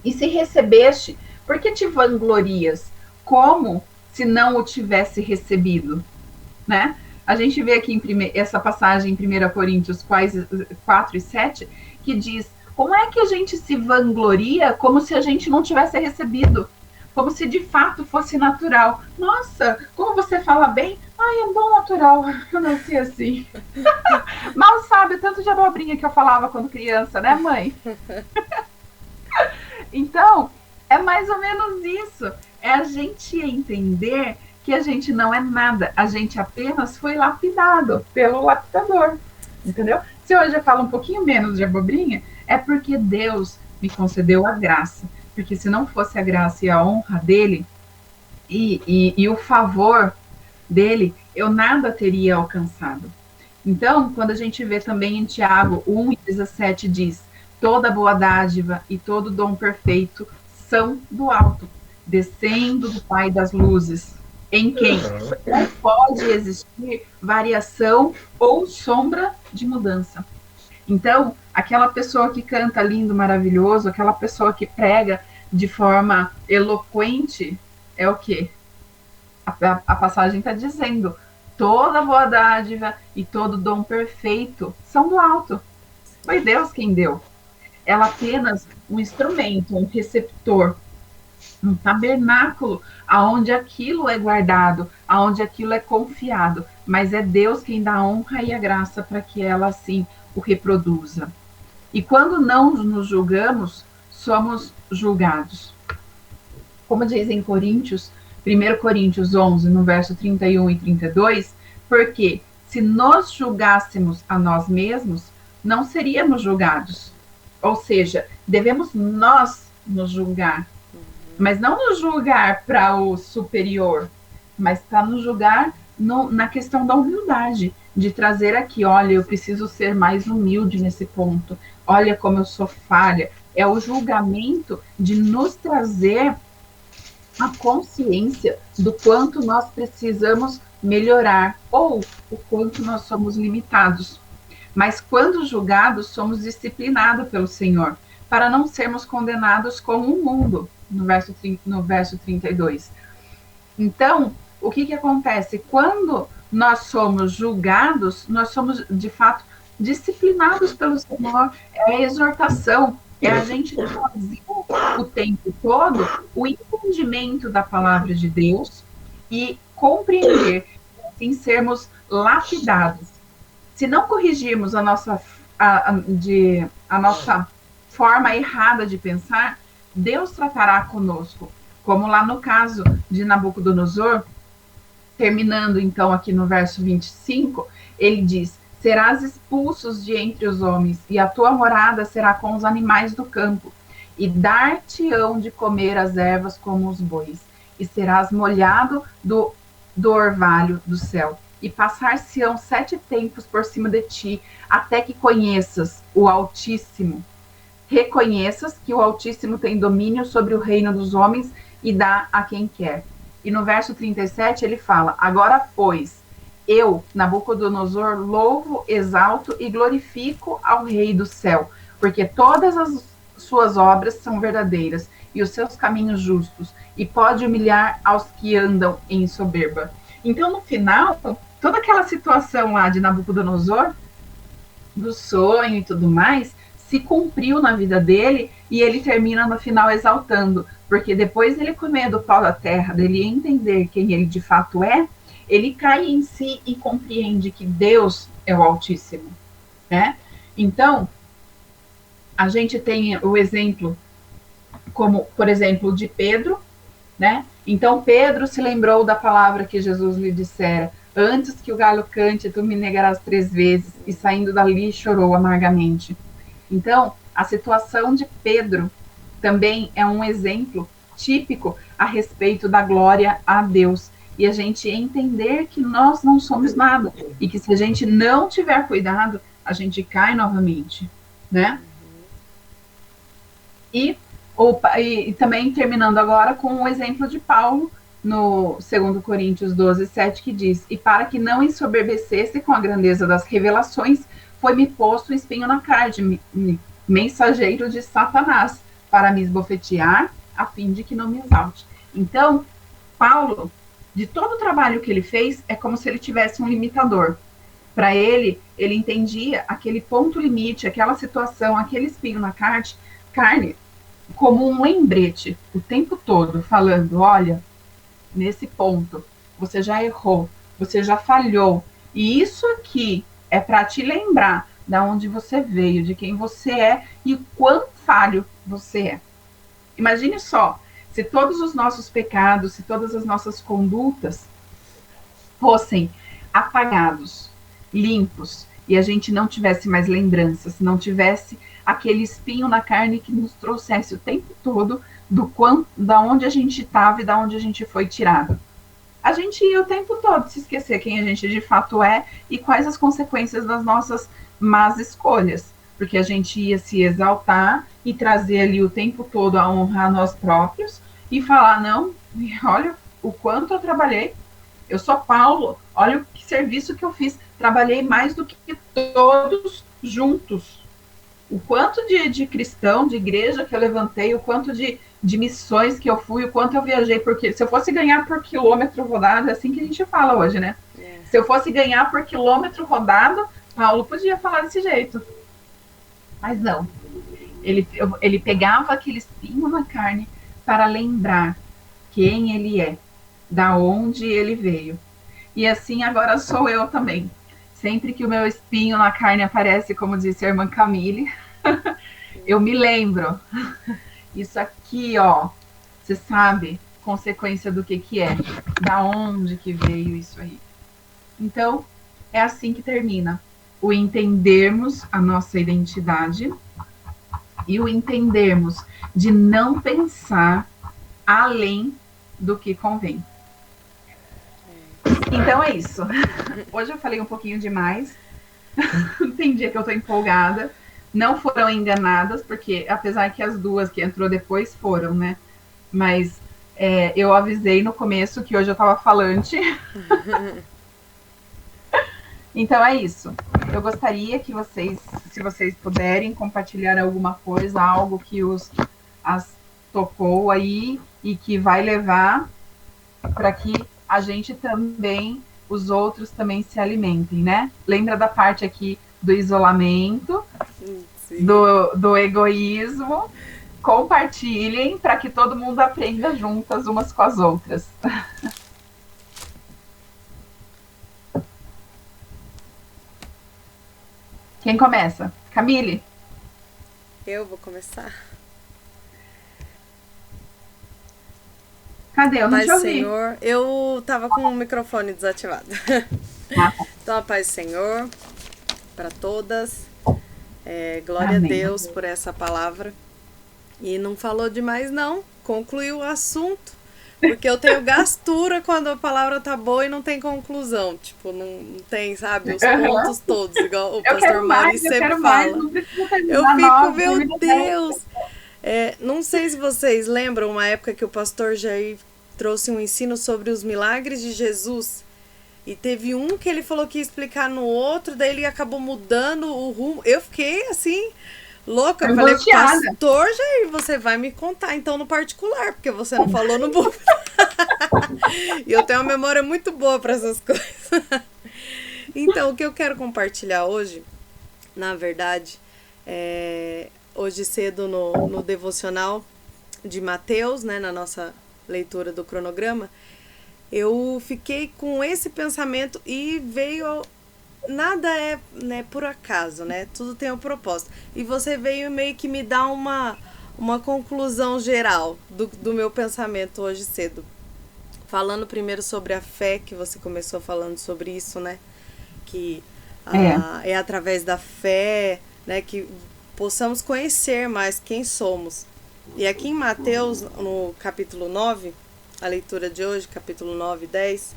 E se recebeste, por que te vanglorias? Como se não o tivesse recebido? Né? A gente vê aqui essa passagem em 1 Coríntios 4 e 7, que diz, como é que a gente se vangloria como se a gente não tivesse recebido? Como se de fato fosse natural. Nossa, como você fala bem? Ai, é bom natural, eu nasci assim. Mal sabe o tanto de abobrinha que eu falava quando criança, né, mãe? Então, é mais ou menos isso. É a gente entender que a gente não é nada. A gente apenas foi lapidado pelo lapidador. Entendeu? Se hoje eu falo um pouquinho menos de abobrinha, é porque Deus me concedeu a graça. Porque se não fosse a graça e a honra dele e o favor dele, eu nada teria alcançado. Então, quando a gente vê também em Tiago 1,17 diz, toda boa dádiva e todo dom perfeito são do alto, descendo do Pai das luzes, em quem não pode existir variação ou sombra de mudança. Então, aquela pessoa que canta lindo, maravilhoso, aquela pessoa que prega de forma eloquente, é o quê? A passagem está dizendo, toda boa dádiva e todo dom perfeito são do alto. Foi Deus quem deu. Ela é apenas um instrumento, um receptor, um tabernáculo, aonde aquilo é guardado, aonde aquilo é confiado. Mas é Deus quem dá a honra e a graça para que ela assim o reproduza. E quando não nos julgamos, somos julgados. Como diz em Coríntios, 1 Coríntios 11, no verso 31 e 32, porque se nos julgássemos a nós mesmos, não seríamos julgados. Ou seja, devemos nós nos julgar. Mas não nos julgar para o superior, mas para nos julgar na questão da humildade, de trazer aqui, olha, eu preciso ser mais humilde nesse ponto, olha como eu sou falha. É o julgamento de nos trazer a consciência do quanto nós precisamos melhorar ou o quanto nós somos limitados. Mas quando julgados, somos disciplinados pelo Senhor, para não sermos condenados como o mundo, no verso 32. Então, o que acontece? Quando nós somos julgados, nós somos, de fato, disciplinados pelo Senhor, é a exortação, é a gente fazer o tempo todo o entendimento da palavra de Deus e compreender, assim, sermos lapidados. Se não corrigirmos a nossa forma errada de pensar, Deus tratará conosco. Como lá no caso de Nabucodonosor, terminando então aqui no verso 25, ele diz, serás expulsos de entre os homens, e a tua morada será com os animais do campo, e dar-te-ão de comer as ervas como os bois, e serás molhado do orvalho do céu, e passar-se-ão 7 tempos por cima de ti, até que conheças o Altíssimo. Reconheças que o Altíssimo tem domínio sobre o reino dos homens e dá a quem quer. E no verso 37 ele fala, agora, pois, eu, Nabucodonosor, louvo, exalto e glorifico ao Rei do céu, porque todas as suas obras são verdadeiras e os seus caminhos justos, e pode humilhar aos que andam em soberba. Então, no final, toda aquela situação lá de Nabucodonosor, do sonho e tudo mais, se cumpriu na vida dele e ele termina no final exaltando, porque depois dele comer do pau da terra, dele entender quem ele de fato é, ele cai em si e compreende que Deus é o Altíssimo, né? Então, a gente tem o exemplo, como, por exemplo, de Pedro, né? Então, Pedro se lembrou da palavra que Jesus lhe dissera, antes que o galo cante, tu me negarás 3 vezes, e saindo dali chorou amargamente. Então, a situação de Pedro também é um exemplo típico a respeito da glória a Deus. E a gente entender que nós não somos nada. E que se a gente não tiver cuidado, a gente cai novamente, né? E E também terminando agora com o exemplo de Paulo, no 2 Coríntios 12:7, que diz: e para que não ensoberbecesse com a grandeza das revelações, foi-me posto um espinho na carne, mensageiro de Satanás, para me esbofetear, a fim de que não me exalte. Então, Paulo, de todo o trabalho que ele fez, é como se ele tivesse um limitador. Para ele entendia aquele ponto limite, aquela situação, aquele espinho na carne, como um lembrete, o tempo todo, falando: olha, nesse ponto, você já errou, você já falhou, e isso aqui é para te lembrar da onde você veio, de quem você é e o quão falho você é. Imagine só, se todos os nossos pecados, se todas as nossas condutas fossem apagados, limpos, e a gente não tivesse mais lembranças, não tivesse aquele espinho na carne que nos trouxesse o tempo todo da onde a gente estava e da onde a gente foi tirado. A gente ia o tempo todo se esquecer quem a gente de fato é e quais as consequências das nossas más escolhas, porque a gente ia se exaltar e trazer ali o tempo todo a honrar nós próprios e falar: não, olha o quanto eu trabalhei, eu sou Paulo, olha que serviço que eu fiz, trabalhei mais do que todos juntos. O quanto de cristão, de igreja que eu levantei, o quanto de missões que eu fui, o quanto eu viajei, porque se eu fosse ganhar por quilômetro rodado, é assim que a gente fala hoje, né? É. Se eu fosse ganhar por quilômetro rodado, Paulo podia falar desse jeito. Mas não. Ele pegava aquele espinho na carne para lembrar quem ele é, da onde ele veio. E assim agora sou eu também. Sempre que o meu espinho na carne aparece, como disse a irmã Camille, eu me lembro. Isso aqui, ó, você sabe, consequência do que é, da onde que veio isso aí. Então, é assim que termina. O entendermos a nossa identidade e o entendermos de não pensar além do que convém. Então é isso. Hoje eu falei um pouquinho demais. Tem dia que eu tô empolgada. Não foram enganadas, porque apesar que as duas que entrou depois foram, né? Mas eu avisei no começo que hoje eu tava falante. Então é isso. Eu gostaria que vocês, se vocês puderem, compartilhar alguma coisa, algo que as tocou aí e que vai levar para que a gente também, os outros também se alimentem, né? Lembra da parte aqui do isolamento, do egoísmo. Compartilhem para que todo mundo aprenda juntas umas com as outras. Quem começa? Camille? Eu vou começar. Cadê? Eu não te ouvi. Senhor, eu tava com o microfone desativado. Então, a paz do Senhor para todas. Glória Amém. A Deus por essa palavra. E não falou demais, não. Concluiu o assunto. Porque eu tenho gastura quando a palavra tá boa e não tem conclusão. Tipo, não tem, sabe, os pontos todos, igual o pastor Maurício sempre fala. Eu fico, meu Deus! Não sei se vocês lembram uma época que o pastor Jair trouxe um ensino sobre os milagres de Jesus. E teve um que ele falou que ia explicar no outro, daí ele acabou mudando o rumo. Eu fiquei assim, louca. Eu falei, pastor Jair, você vai me contar então no particular, porque você não falou no público. E eu tenho uma memória muito boa para essas coisas. Então, o que eu quero compartilhar hoje, na verdade, hoje cedo no devocional de Mateus, né, na nossa leitura do cronograma, eu fiquei com esse pensamento e veio... Nada é, né, por acaso, né? Tudo tem um propósito. E você veio meio que me dar uma conclusão geral do meu pensamento hoje cedo. Falando primeiro sobre a fé, que você começou falando sobre isso, né? Que é através da fé, né, que possamos conhecer mais quem somos. E aqui em Mateus, no capítulo 9, a leitura de hoje, capítulo 9 e 10,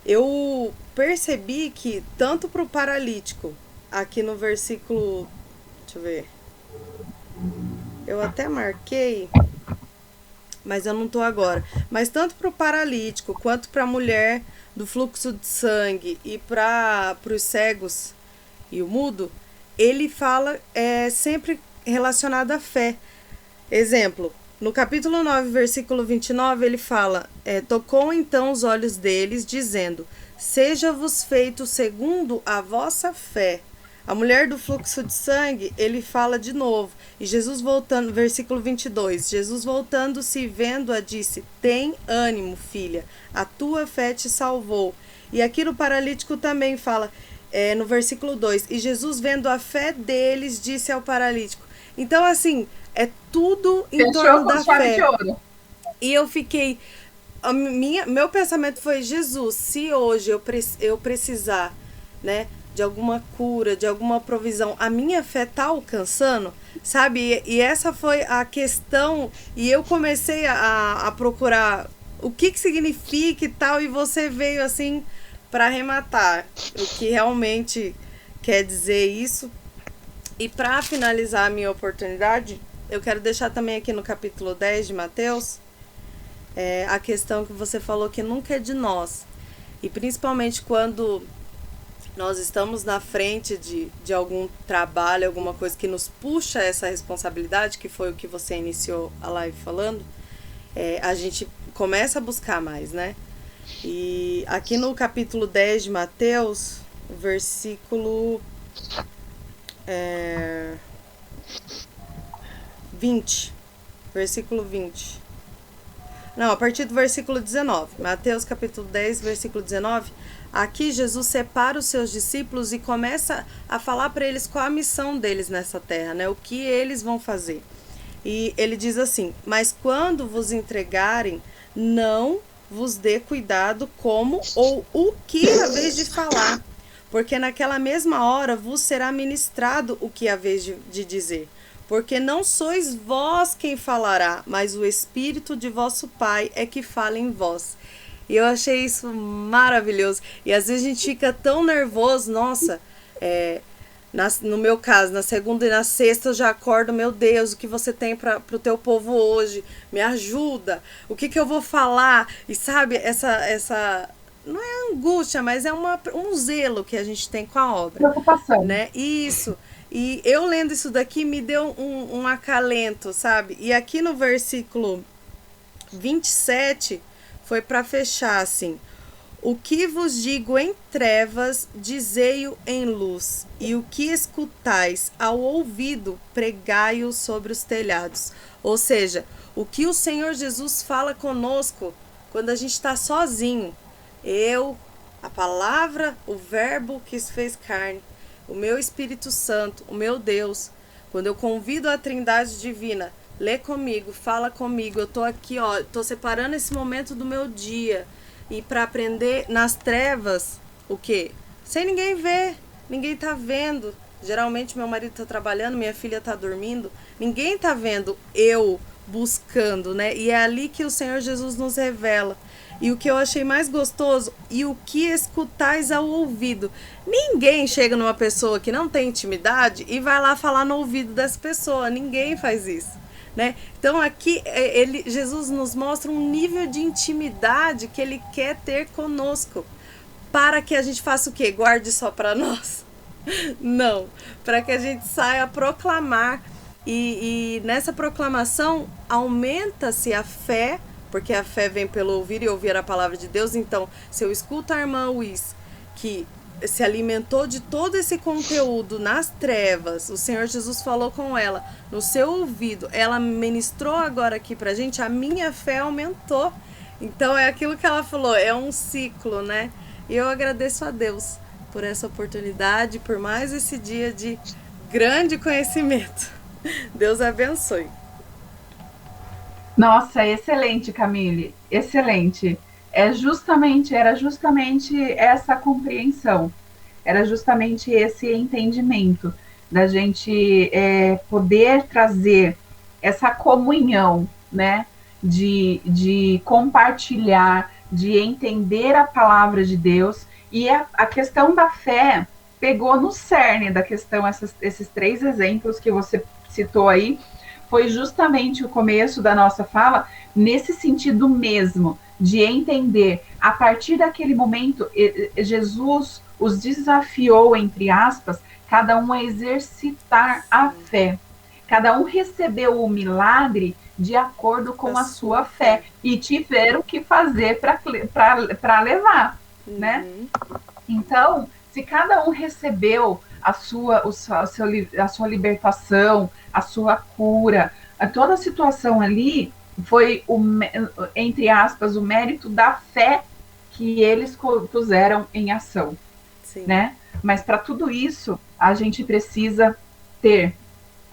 eu percebi que tanto para o paralítico, aqui no versículo, deixa eu ver, eu até marquei, mas eu não estou agora. Mas tanto para o paralítico, quanto para a mulher do fluxo de sangue e para os cegos e o mudo, ele fala sempre relacionado à fé. Exemplo, no capítulo 9, versículo 29, ele fala, tocou então os olhos deles, dizendo, seja-vos feito segundo a vossa fé. A mulher do fluxo de sangue, ele fala de novo. E Jesus voltando, versículo 22, Jesus voltando-se vendo-a disse, tem ânimo, filha, a tua fé te salvou. E aqui no paralítico também fala, no versículo 2, e Jesus vendo a fé deles, disse ao paralítico. Então, assim, é tudo em torno da fé. E eu fiquei... Meu pensamento foi, Jesus, se hoje eu precisar, né, de alguma cura, de alguma provisão, a minha fé tá alcançando, sabe? E essa foi a questão, e eu comecei a procurar o que significa e tal, e você veio assim para arrematar o que realmente quer dizer isso. E para finalizar a minha oportunidade, eu quero deixar também aqui no capítulo 10 de Mateus, a questão que você falou que nunca é de nós. E principalmente quando nós estamos na frente de algum trabalho, alguma coisa que nos puxa essa responsabilidade, que foi o que você iniciou a live falando, a gente começa a buscar mais, né? E aqui no capítulo 10 de Mateus, versículo 20. Versículo 20. Não, a partir do versículo 19. Mateus capítulo 10, versículo 19. Aqui Jesus separa os seus discípulos e começa a falar para eles qual a missão deles nessa terra, né? O que eles vão fazer. E ele diz assim, mas quando vos entregarem, não vos dê cuidado como ou o que haveis de falar, porque naquela mesma hora vos será ministrado o que haveis de dizer. Porque não sois vós quem falará, mas o Espírito de vosso Pai é que fala em vós. E eu achei isso maravilhoso. E às vezes a gente fica tão nervoso, nossa, no meu caso, na segunda e na sexta eu já acordo, meu Deus, o que você tem para o teu povo hoje? Me ajuda, o que eu vou falar? E sabe, essa não é angústia, mas é um zelo que a gente tem com a obra. Preocupação. Né? Isso. E eu lendo isso daqui me deu um acalento, sabe? E aqui no versículo 27 foi para fechar assim. O que vos digo em trevas, dizei-o em luz, e o que escutais ao ouvido, pregai-o sobre os telhados. Ou seja, o que o Senhor Jesus fala conosco quando a gente está sozinho. A palavra, o verbo que se fez carne, o meu Espírito Santo, o meu Deus, quando eu convido a Trindade Divina, lê comigo, fala comigo, eu tô aqui, ó, tô separando esse momento do meu dia, e para aprender nas trevas, o quê? Sem ninguém ver, ninguém tá vendo, geralmente meu marido tá trabalhando, minha filha tá dormindo, ninguém tá vendo eu buscando, né? E é ali que o Senhor Jesus nos revela. E o que eu achei mais gostoso, e o que escutais ao ouvido. Ninguém chega numa pessoa que não tem intimidade e vai lá falar no ouvido dessa pessoa. Ninguém faz isso, né? Então aqui Jesus nos mostra um nível de intimidade que ele quer ter conosco. Para que a gente faça o quê? Guarde só para nós? Não. Para que a gente saia a proclamar. E nessa proclamação aumenta-se a fé, porque a fé vem pelo ouvir e ouvir a palavra de Deus. Então, se eu escuto a irmã Luiz, que se alimentou de todo esse conteúdo nas trevas, o Senhor Jesus falou com ela, no seu ouvido, ela ministrou agora aqui pra gente, a minha fé aumentou. Então, é aquilo que ela falou, é um ciclo, né? E eu agradeço a Deus por essa oportunidade, por mais esse dia de grande conhecimento. Deus abençoe. Nossa, excelente, Camille, excelente. Era justamente essa compreensão, era justamente esse entendimento da gente poder trazer essa comunhão, né, de compartilhar, de entender a palavra de Deus. E a questão da fé pegou no cerne da questão, esses 3 exemplos que você citou aí, foi justamente o começo da nossa fala, nesse sentido mesmo, de entender, a partir daquele momento, Jesus os desafiou, entre aspas, cada um a exercitar a fé. Cada um recebeu o milagre de acordo com a sua fé e tiveram que fazer para levar, né? Então, se cada um recebeu a sua libertação, a sua cura, toda a situação ali foi, entre aspas, o mérito da fé que eles puseram em ação, né? Mas para tudo isso, a gente precisa ter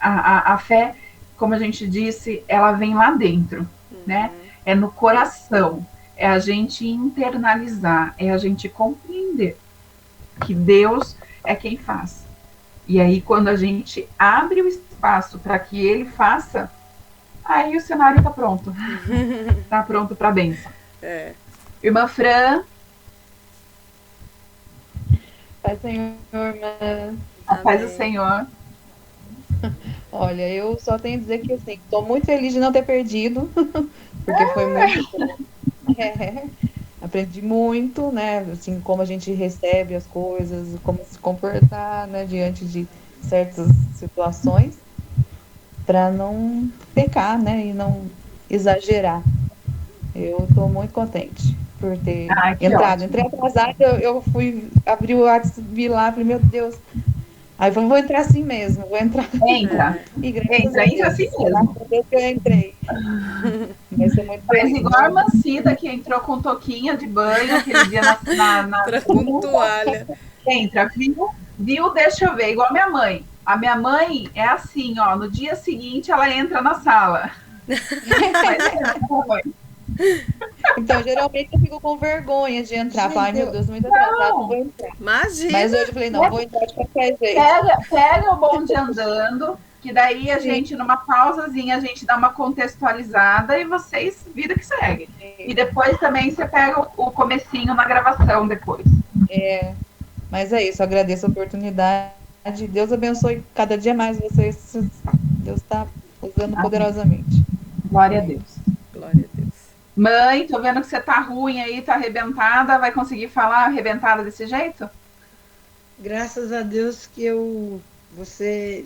a fé, como a gente disse, ela vem lá dentro, né? É no coração, é a gente internalizar, é a gente compreender que Deus é quem faz. E aí, quando a gente abre o espaço para que Ele faça, aí o cenário está pronto. Está pronto para a bênção. Irmã Fran. Paz do Senhor, irmã. A paz do Senhor. Olha, eu só tenho a dizer que assim, estou muito feliz de não ter perdido, porque foi muito. Aprendi muito, né? Assim, como a gente recebe as coisas, como se comportar, né, diante de certas situações, para não pecar, né? E não exagerar. Eu estou muito contente por ter entrado. Ótimo. Entrei atrasada, eu fui abrir o WhatsApp, vi lá, falei, meu Deus. Aí vou entrar assim mesmo, vou entrar. Entra assim mesmo. Deus que eu entrei. Fez igual a irmã Cida, que entrou com touquinha de banho aquele dia na com toalha. Entra, viu, deixa eu ver, igual a minha mãe. A minha mãe é assim, ó, no dia seguinte ela entra na sala. Então, geralmente eu fico com vergonha de entrar. Ai, meu Deus, muito atrasado, não vou entrar. Imagina. Mas hoje eu falei, não, vou entrar de qualquer jeito. Pega o bonde andando, que daí a gente, numa pausazinha, a gente dá uma contextualizada e vocês, vida que segue. E depois também você pega o comecinho na gravação depois. Mas é isso, agradeço a oportunidade. Deus abençoe cada dia mais vocês. Deus está usando poderosamente. Glória a Deus. Glória a Deus. Mãe, tô vendo que você tá ruim aí, tá arrebentada. Vai conseguir falar arrebentada desse jeito? Graças a Deus que você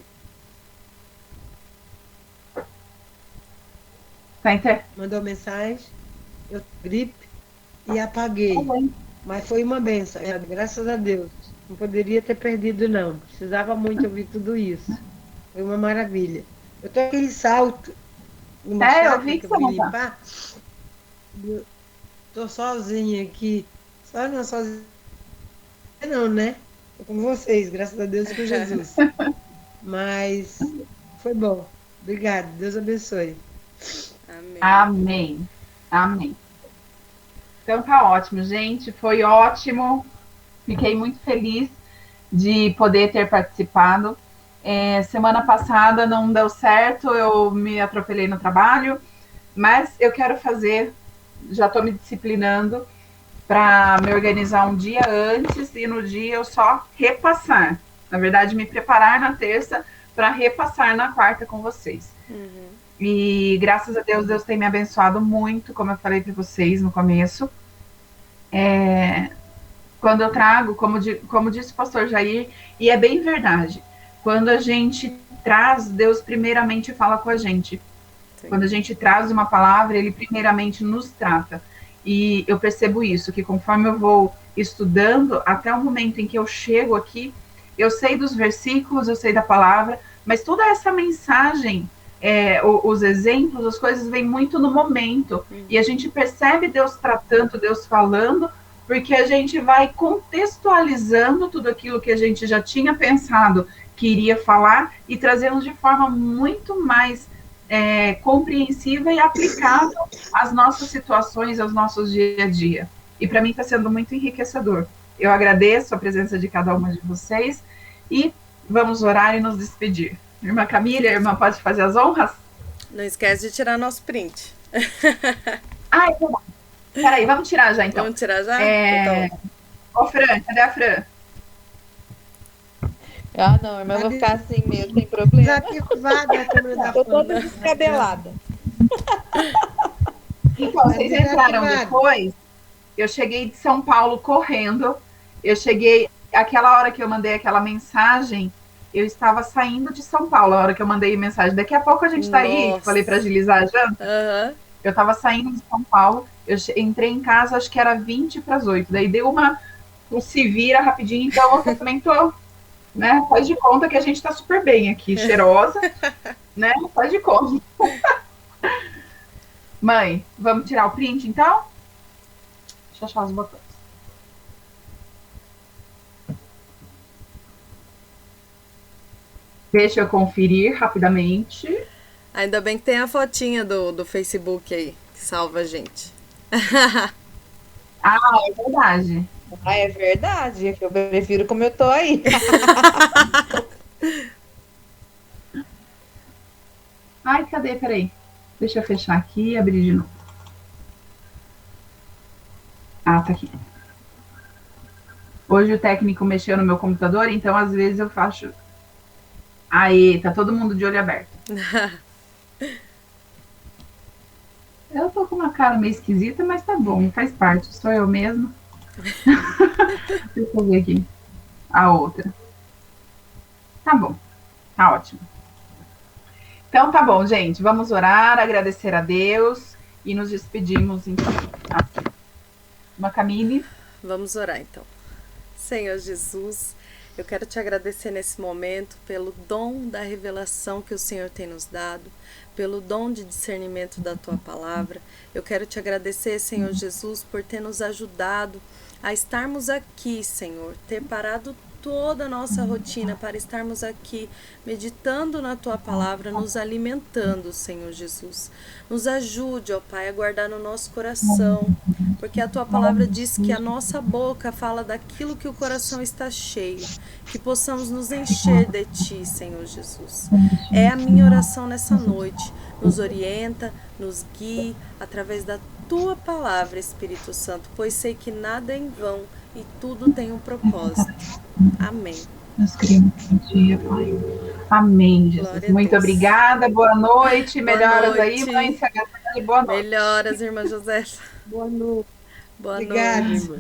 mandou mensagem, eu gripe e apaguei. Mas foi uma benção, graças a Deus. Não poderia ter perdido, não. Precisava muito ouvir tudo isso. Foi uma maravilha. Eu tô aquele salto. Eu vi que você não tá. Tô sozinha aqui. Sozinha não, né? Tô com vocês, graças a Deus e com Jesus. Mas foi bom. Obrigada. Deus abençoe. Amém. Amém. Então tá ótimo, gente. Foi ótimo. Fiquei muito feliz de poder ter participado. Semana passada não deu certo, eu me atropelei no trabalho, mas eu quero fazer, já estou me disciplinando para me organizar um dia antes e no dia eu só repassar. Na verdade, me preparar na terça para repassar na quarta com vocês. E graças a Deus, Deus tem me abençoado muito, como eu falei para vocês no começo. Quando eu trago, como disse o pastor Jair, e é bem verdade, quando a gente traz, Deus primeiramente fala com a gente. Sim. Quando a gente traz uma palavra, Ele primeiramente nos trata. E eu percebo isso, que conforme eu vou estudando, até o momento em que eu chego aqui, eu sei dos versículos, eu sei da palavra, mas toda essa mensagem, os exemplos, as coisas vêm muito no momento. E a gente percebe Deus tratando, Deus falando, porque a gente vai contextualizando tudo aquilo que a gente já tinha pensado que iria falar e trazendo de forma muito mais compreensiva e aplicável às nossas situações, aos nossos dia a dia. E para mim está sendo muito enriquecedor. Eu agradeço a presença de cada uma de vocês e vamos orar e nos despedir. Irmã Camila, a irmã pode fazer as honras? Não esquece de tirar nosso print. Tá bom. Peraí, vamos tirar já então. Vamos tirar já? Ô Fran, cadê a Fran? Não, mas eu vou ficar assim mesmo, sem problema. Tô toda descabelada. Então, Tá vocês entraram desativado. depois, eu cheguei de São Paulo correndo, eu cheguei, aquela hora que eu mandei aquela mensagem, eu estava saindo de São Paulo, a hora que eu mandei mensagem, daqui a pouco a gente tá aí, Nossa. falei para agilizar a janta, Aham. eu estava saindo de São Paulo, eu entrei em casa, acho que era 20 para as 8, daí deu um se vira rapidinho, então eu também tô, né, faz de conta que a gente tá super bem aqui, cheirosa, né, faz de conta. Mãe, vamos tirar o print, então? Deixa eu achar os botões. Deixa eu conferir rapidamente. Ainda bem que tem a fotinha do Facebook aí, que salva a gente. Ah, é verdade. Ah, é verdade. Eu prefiro como eu tô aí. Ai, cadê? Peraí. Deixa eu fechar aqui e abrir de novo. Ah, tá aqui. Hoje o técnico mexeu no meu computador, então às vezes eu faço. Aí, tá todo mundo de olho aberto. Eu tô com uma cara meio esquisita, mas tá bom, faz parte, sou eu mesma. Deixa eu ver aqui. A outra. Tá bom, tá ótimo. Então tá bom, gente, vamos orar, agradecer a Deus e nos despedimos então. Assim. Uma Camille. Vamos orar então. Senhor Jesus, eu quero te agradecer nesse momento pelo dom da revelação que o Senhor tem nos dado, pelo dom de discernimento da tua palavra. Eu quero te agradecer, Senhor Jesus, por ter nos ajudado a estarmos aqui, Senhor, ter parado toda a nossa rotina para estarmos aqui meditando na tua palavra, nos alimentando, Senhor Jesus. Nos ajude, ó Pai, a guardar no nosso coração, porque a tua palavra diz que a nossa boca fala daquilo que o coração está cheio, que possamos nos encher de ti, Senhor Jesus. É a minha oração nessa noite. Nos orienta, nos guie através da tua palavra, Espírito Santo, pois sei que nada é em vão e tudo tem um propósito. Amém. Nós queremos dia, Pai. Amém, Jesus. Muito obrigada, boa noite. Boa Melhoras noite. aí, mãe. Boa noite. Melhoras, irmã José. Boa noite. Boa Obrigada, noite. irmã.